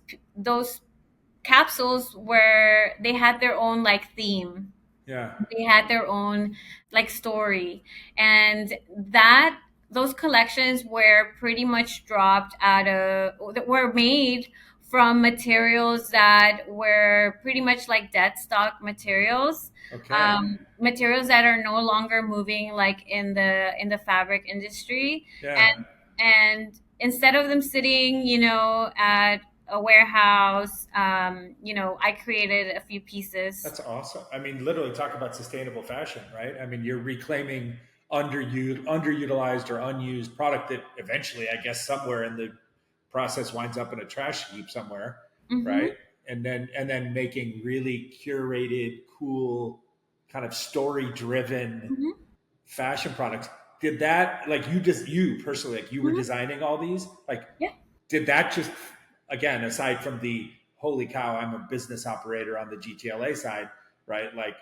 capsules where they had their own like theme, yeah, they had their own like story, and that those collections were pretty much dropped out of that were made from materials that were pretty much like dead stock materials, okay, materials that are no longer moving like in the fabric industry. yeah. And instead of them sitting at a warehouse, I created a few pieces. That's awesome. I mean, literally talk about sustainable fashion, right? I mean, you're reclaiming underutilized or unused product that eventually, I guess, somewhere in the process winds up in a trash heap somewhere, Hmm. right? And then making really curated, cool, kind of story driven Hmm. fashion products. Did that like you personally, like you were Hmm. designing all these? Like Yeah. did that just, again, aside from the holy cow, I'm a business operator on the GTLA side, right? Like,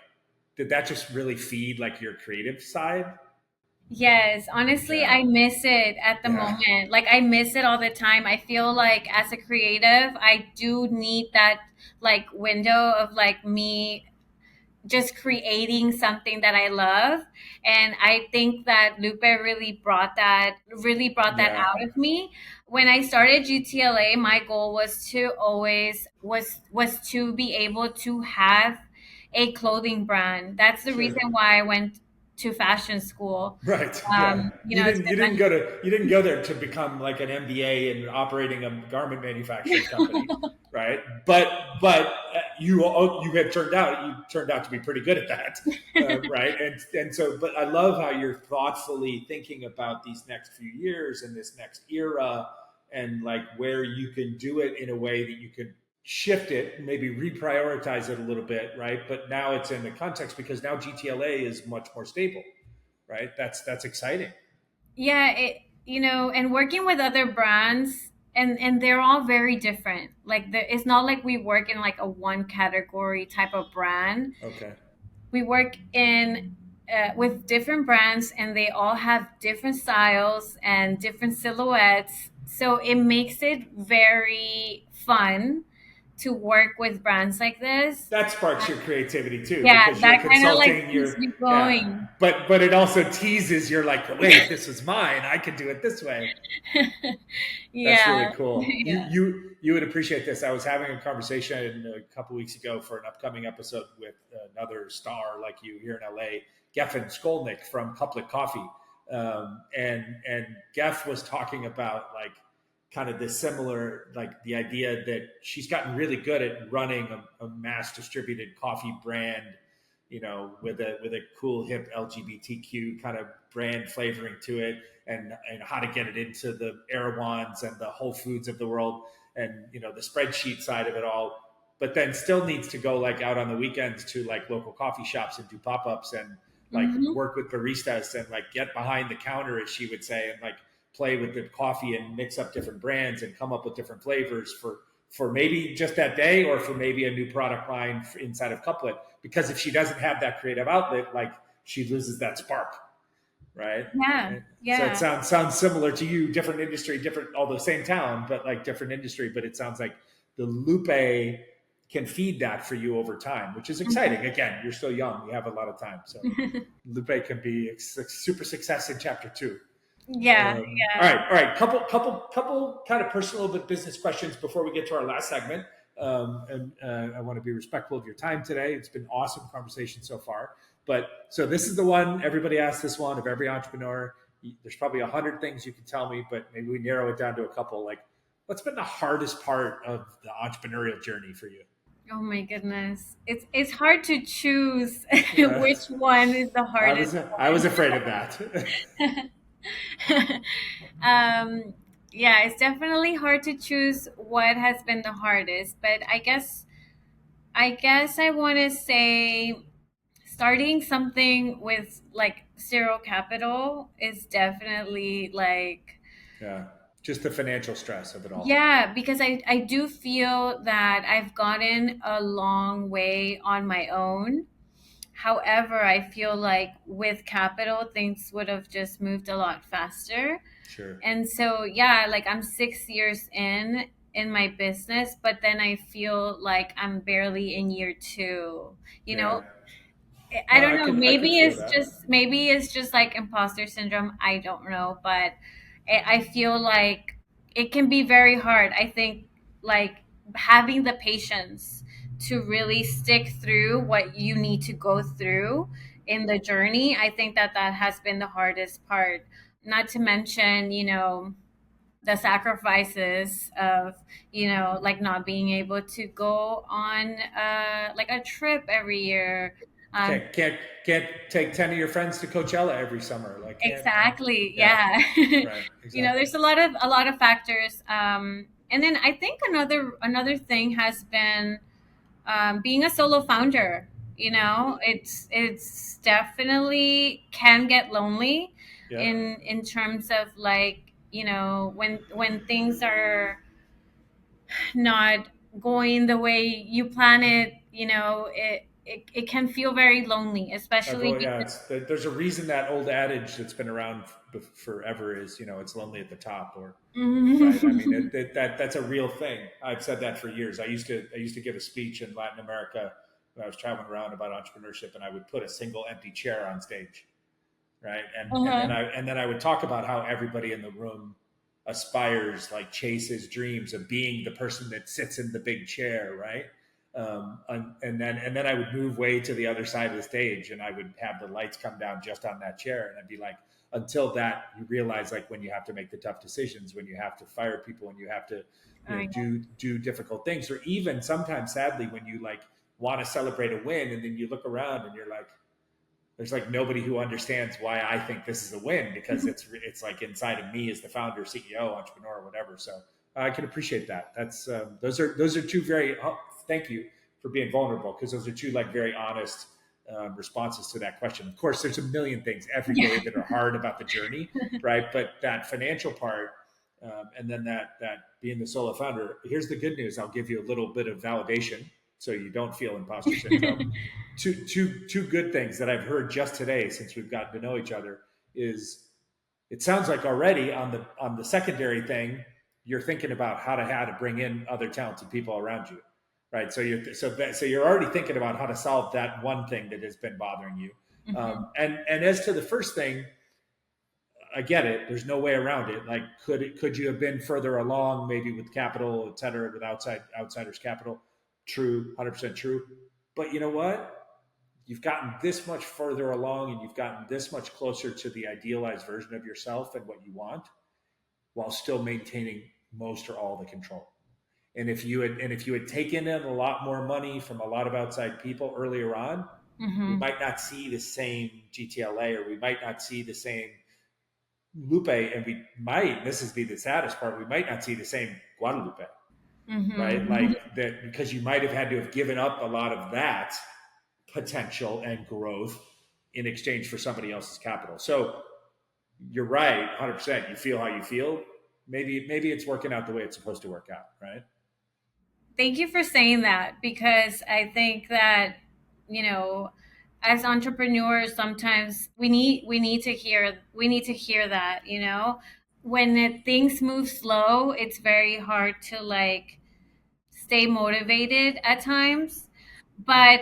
did that just really feed like your creative side? Yes, honestly, Yeah, I miss it at the yeah, moment. Like I miss it all the time. I feel like as a creative, I do need that like window of like me just creating something that I love. And I think that Lupe really brought that yeah, out of me. When I started GTLA, my goal was to always was to be able to have a clothing brand. That's the sure. reason why I went to fashion school. Right. Yeah. To You didn't go there to become like an MBA and operating a garment manufacturing company, right? But you turned out to be pretty good at that, right? And so, but I love how you're thoughtfully thinking about these next few years and this next era, and like where you can do it in a way that you can shift it, maybe reprioritize it a little bit, right? But now it's in the context because now GTLA is much more stable, right? That's exciting. Yeah, and working with other brands, and they're all very different. Like it's not like we work in like a one category type of brand. Okay. We work in with different brands, and they all have different styles and different silhouettes. So it makes it very fun to work with brands like this. That sparks your creativity too Yeah, because you're that kind of like consulting keeps your, me yeah, going. but it also teases you're like, wait, this was mine, I could do it this way. That's really Yeah, cool. You yeah. you you would appreciate this. I was having a conversation a couple weeks ago for an upcoming episode with another star like you here in LA, Geffen Skolnick from Couplet Coffee, And Geff was talking about like kind of the similar, like the idea that she's gotten really good at running a mass distributed coffee brand, with a cool hip LGBTQ kind of brand flavoring to it, and how to get it into the Erewhons and the Whole Foods of the world, and the spreadsheet side of it all. But then still needs to go like out on the weekends to like local coffee shops and do pop ups and like Hmm. work with baristas and like get behind the counter, as she would say, and like play with the coffee and mix up different brands and come up with different flavors for maybe just that day or for maybe a new product line inside of Couplet. Because if she doesn't have that creative outlet, like she loses that spark, right? Yeah, And so it yeah. sounds similar to you, different industry, different, although same town, but like different industry. But it sounds like the Loopé can feed that for you over time, which is exciting. Again, you're still young, you have a lot of time, so Lupe can be a super success in chapter two. Yeah, yeah. All right. Couple kind of personal but business questions before we get to our last segment. And I want to be respectful of your time today. It's been awesome conversation so far. But so this is the one everybody asks this one of every entrepreneur. There's probably 100 things you can tell me, but maybe we narrow it down to a couple. Like, what's been the hardest part of the entrepreneurial journey for you? Oh my goodness. It's hard to choose Uh, which one is the hardest I was one. afraid of that. um yeah, it's definitely hard to choose what has been the hardest, but I guess I want to say starting something with like zero capital is definitely like, Yeah, just the financial stress of it all. yeah, because I do feel that I've gotten a long way on my own. However, I feel like with capital, things would have just moved a lot faster. Sure. And so, yeah, like I'm 6 years in my business, but then I feel like I'm barely in year two. You Yeah. know, I don't know. I could feel that. Maybe it's just like imposter syndrome. I don't know, but I feel like it can be very hard. I think like having the patience to really stick through what you need to go through in the journey. I think that that has been the hardest part. Not to mention, the sacrifices of, like not being able to go on like a trip every year. um Can't take 10 of your friends to Coachella every summer. Like can't exactly, yeah, yeah. right, exactly. There's a lot of factors, and then I think another thing has been being a solo founder. It's definitely can get lonely Yeah. in terms of like, when things are not going the way you plan it. It can feel very lonely, especially Yeah, because. there's a reason that old adage that's been around forever is, it's lonely at the top, or right. I mean, that's a real thing. I've said that for years. I used to give a speech in Latin America when I was traveling around about entrepreneurship, and I would put a single empty chair on stage, right? Uh-huh. And then I would talk about how everybody in the room aspires, like chases dreams of being the person that sits in the big chair, right? And then I would move way to the other side of the stage, and I would have the lights come down just on that chair, and I'd be like, until that, you realize like when you have to make the tough decisions, when you have to fire people, when you have to, I do difficult things, or even sometimes, sadly, when you like want to celebrate a win, and then you look around and you're like, there's like nobody who understands why I think this is a win, because it's like inside of me as the founder, CEO, entrepreneur, whatever. So I can appreciate that. That's those are two very thank you for being vulnerable, because those are two like very honest responses to that question. Of course, there's a million things every day that are hard about the journey, right? But that financial part, and then that being the solo founder. Here's the good news. I'll give you a little bit of validation so you don't feel imposter syndrome. Two good things that I've heard just today since we've gotten to know each other is, it sounds like already on the secondary thing, you're thinking about how to bring in other talented people around you, right? So you're already thinking about how to solve that one thing that has been bothering you. Mhm. And as to the first thing, I get it. There's no way around it. Like, could you have been further along, maybe with capital, et cetera, with outsiders capital? True, 100% true. But you know what? you've gotten this much further along and you've gotten this much closer to the idealized version of yourself and what you want while still maintaining most or all the control. And if you had taken in a lot more money from a lot of outside people earlier on, we Mm-hmm. might not see the same GTLA, or we might not see the same Loopé, and we might, this is the saddest part, we might not see the same Guadalupe, right? Mm-hmm. Like that, because you might have had to have given up a lot of that potential and growth in exchange for somebody else's capital. So you're right, 100%. You feel how you feel. Maybe it's working out the way it's supposed to work out, right? Thank you for saying that, because I think that, you know, as entrepreneurs sometimes we need to hear that, when things move slow, it's very hard to like stay motivated at times. But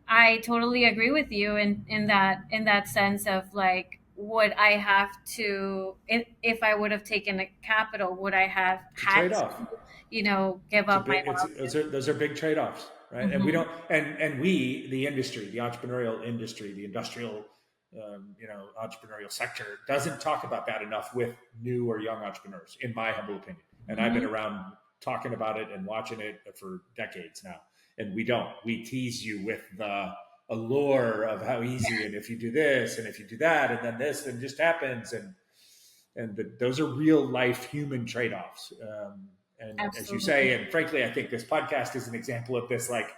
I totally agree with you in that sense of like, would I have to, if I would have taken a capital, would I have It's a had trade-off. to, give It's a up my big. It's those are big trade-offs, right? And we Mhm. don't. And we, the industry, the entrepreneurial industry, the industrial, entrepreneurial sector, doesn't talk about that enough with new or young entrepreneurs, in my humble opinion. And I've been Mhm. around talking about it and watching it for decades now. And we don't. We tease you with the allure of how easy, and if you do this and if you do that, and then this, then just happens, and those are real life human trade-offs. And as you say, Absolutely. and frankly, I think this podcast is an example of this. Like,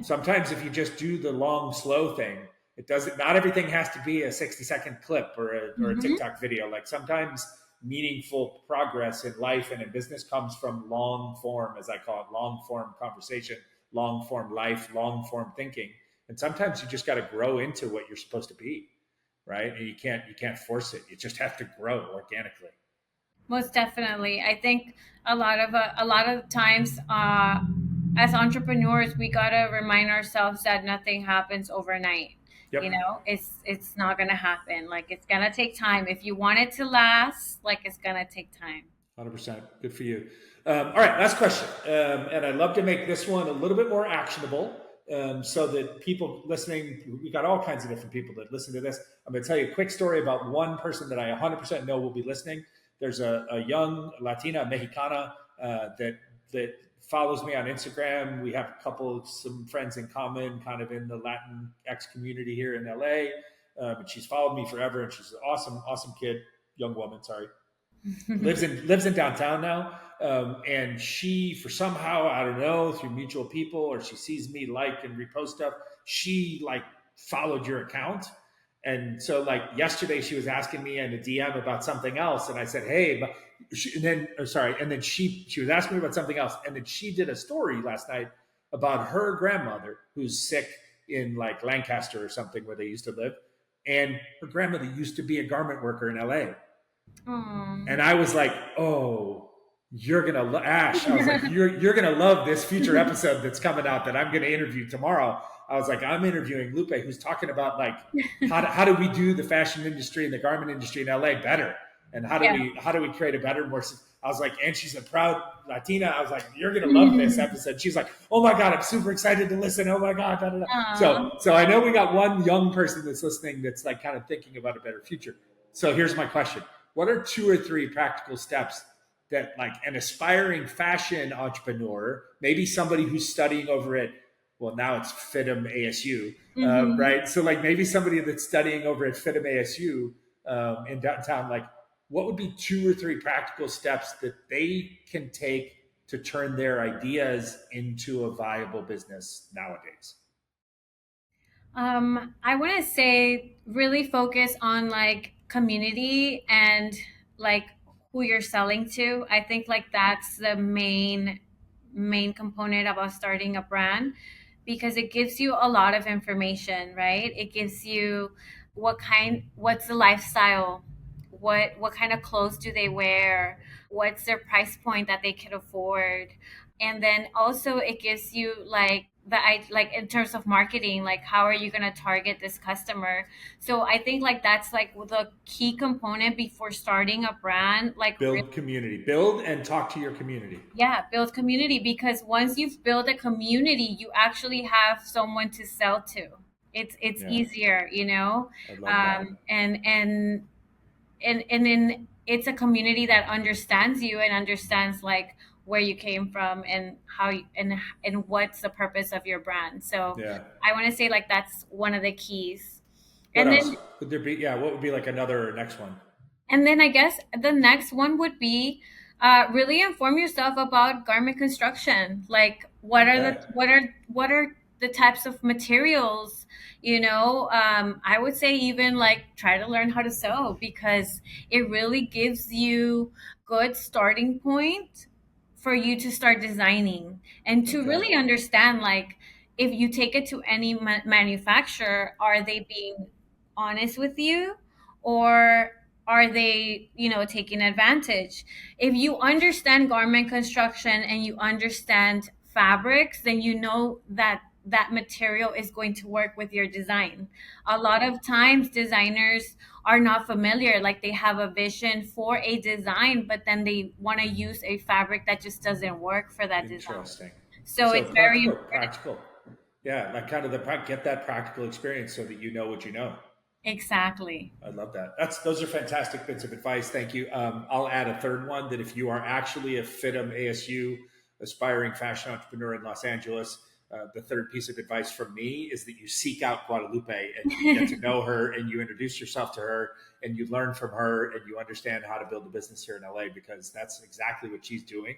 sometimes if you just do the long slow thing, it doesn't, not everything has to be a 60-second clip or a Mhm. TikTok video. Like, sometimes meaningful progress in life and in business comes from long form, as I call it, long form conversation, long form life, long form thinking. And sometimes you just got to grow into what you're supposed to be, right? And you can't force it. You just have to grow organically. Most definitely. I think a lot of times, as entrepreneurs, we gotta remind ourselves that nothing happens overnight. Yep. It's not gonna happen. Like, it's gonna take time. If you want it to last, like, it's gonna take time. 100%. Good for you. All right, last question. And I'd love to make this one a little bit more actionable, so that people listening, we got all kinds of different people that listen to this. I'm going to tell you a quick story about one person that I 100% know will be listening. There's a young Latina, Mexicana, that follows me on Instagram. We have some friends in common, kind of in the Latin X community here in LA. And she's followed me forever, and she's an awesome, awesome kid, young woman. Sorry, lives in downtown now. And she, for somehow, I don't know, through mutual people, or she sees me like and repost stuff, she like followed your account. And so, like, yesterday she was asking me in a DM about something else, and I said, hey, but and then, sorry, and then she was asking me about something else, and then she did a story last night about her grandmother who's sick in like Lancaster or something, where they used to live. And her grandmother used to be a garment worker in LA. Aw. And I was like, "Oh, you're gonna Ash." I was like, "You're gonna love this future episode that's coming out that I'm gonna interview tomorrow." I was like, "I'm interviewing Lupe, who's talking about like how do we do the fashion industry and the garment industry in LA better, and how do Yeah. we how do we create a better, more." I was like, and she's a proud Latina. I was like, "You're gonna love this episode." She's like, "Oh my god, I'm super excited to listen." Oh my god, da, da, da. Aw. So I know we got one young person that's listening that's like kind of thinking about a better future. So here's my question: what are two or three practical steps that like an aspiring fashion entrepreneur, maybe somebody who's studying over at, well, now it's FITM ASU, Mhm. right? So like maybe somebody that's studying over at FITM ASU, in downtown, like what would be two or three practical steps that they can take to turn their ideas into a viable business nowadays? I want to say really focus on like community and like who you're selling to. I think like that's the main component about starting a brand, because it gives you a lot of information, right? It gives you what's the lifestyle, what kind of clothes do they wear, what's their price point that they can afford, and then also it gives you like like in terms of marketing, like how are you going to target this customer. So I think like that's like the key component before starting a brand, like really. Build community, build and talk to your community. Yeah, build community, because once you've built a community, you actually have someone to sell to. It's Yeah, easier, you know. I love that. And then it's a community that understands you and understands like where you came from and how you, and what's the purpose of your brand. So Yeah. I want to say like that's one of the keys. What And else then would there be? Yeah, what would be like another next one? I guess the next one would be really inform yourself about garment construction. Like Okay. what are the types of materials? You know, I would say even like try to learn how to sew because it really gives you good starting point for you to start designing and to Okay. really understand like if you take it to any manufacturer, are they being honest with you, or are they, you know, taking advantage? If you understand garment construction and you understand fabrics, then you know that that material is going to work with your design. A lot of times designers are not familiar, like they have a vision for a design but then they want to use a fabric that just doesn't work for that design. Interesting. So So it's very important. practical. Yeah, like kind of get that practical experience so that you know what you know. Exactly. I love that. Those are fantastic bits of advice. Thank you. I'll add a third one that if you are actually a FITM ASU aspiring fashion entrepreneur in Los Angeles, the third piece of advice from me is that you seek out Guadalupe and you get to know her and you introduce yourself to her and you learn from her and you understand how to build a business here in LA because that's exactly what she's doing.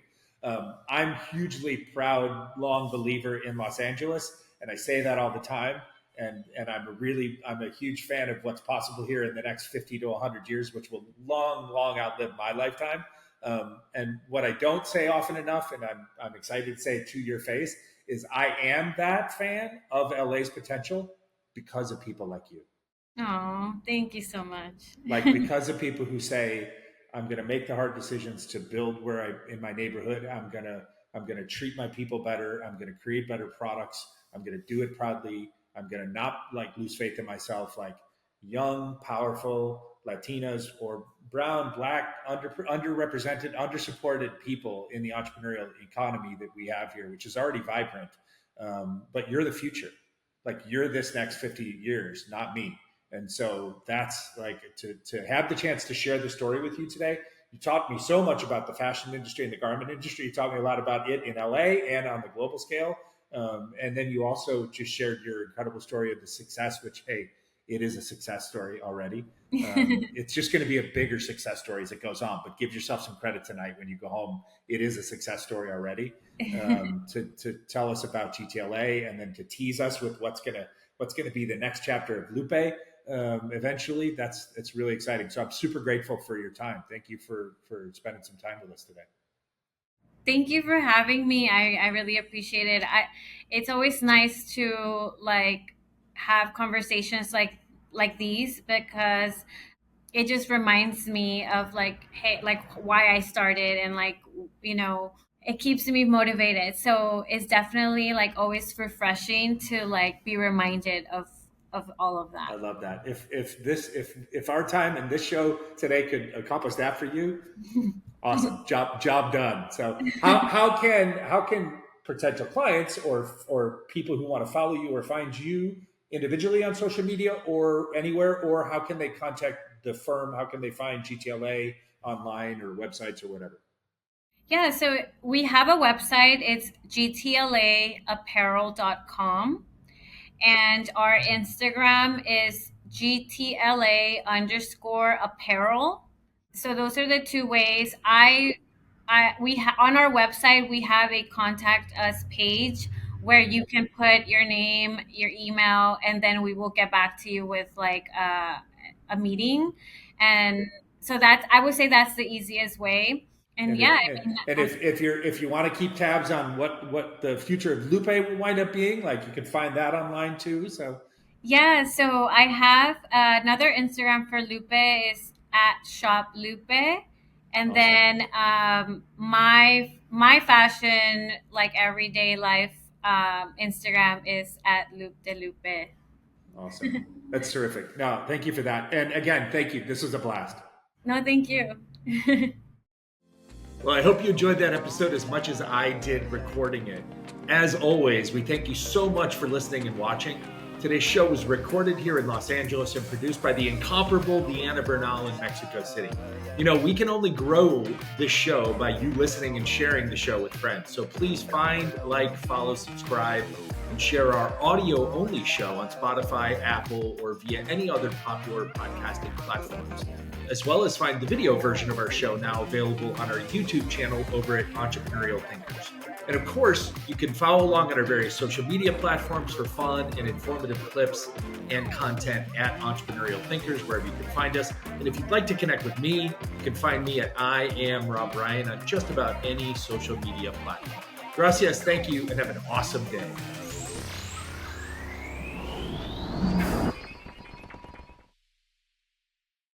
I'm hugely proud, long believer in Los Angeles, and I say that all the time and I'm a huge fan of what's possible here in the next 50 to 100 years, which will long outlive my lifetime. And what I don't say often enough, and I'm excited to say it to your face, is I am that fan of LA's potential because of people like you. Oh, thank you so much. Like because of people who say I'm going to make the hard decisions to build where I in my neighborhood. I'm going to treat my people better. I'm going to create better products. I'm going to do it proudly. I'm going to not like lose faith in myself. Like young, powerful Latinas or brown, black, underrepresented, undersupported people in the entrepreneurial economy that we have here, which is already vibrant. But you're the future. Like you're this next 50 years, not me. And so that's like to have the chance to share the story with you today. You taught me so much about the fashion industry and the garment industry. You taught me a lot about it in LA and on the global scale. And then you also just shared your incredible story of the success, which, hey, it is a success story already. It's just going to be a bigger success story as it goes on. But give yourself some credit tonight when you go home. It is a success story already. To tell us about GTLA and then to tease us with what's gonna be the next chapter of Loopé eventually. It's really exciting. So I'm super grateful for your time. Thank you for spending some time with us today. Thank you for having me. I really appreciate it. It's always nice to like have conversations like these because it just reminds me of like hey like why I started and like you know it keeps me motivated. So it's definitely like always refreshing to like be reminded of all of I that. love that. If our time and this show today could accomplish that for you, awesome. Job done. So how can potential clients or people who want to follow you or find you individually on social media or anywhere, or how can they contact the firm? How can they find GTLA online or websites or whatever? Yeah, so we have a website. It's gtlaapparel.com. And our Instagram is GTLA underscore apparel. So those are the two ways. On our website we have a contact us page where you can put your name, your email, and then we will get back to you with like a meeting. And so that's I would say that's the easiest way. And And yeah, if I mean, and if you want to keep tabs on what the future of Lupe will wind up being, like you can find that online too. So yeah, so I have another Instagram for Lupe is at Shop Lupe, and awesome, then my fashion like everyday life Instagram is at Loop de Lupe. awesome. That's terrific. No, thank you for that. And again, thank you. This was a blast. No, thank you. Well, I hope you enjoyed that episode as much as I did recording it. As always, we thank you so much for listening and watching. Today's show was recorded here in Los Angeles and produced by the incomparable Deanna Bernal in Mexico City. You know, we can only grow this show by you listening and sharing the show with friends. So please find, like, follow, subscribe, and share our audio-only show on Spotify, Apple, or via any other popular podcasting platforms, as well as find the video version of our show now available on our YouTube channel over at Entrepreneurial Thinkers. And of course, you can follow along on our various social media platforms for fun and informative clips and content at Entrepreneurial Thinkers, wherever you can find us. And if you'd like to connect with me, you can find me at I Am Rob Ryan on just about any social media platform. Gracias, thank you, and have an awesome day.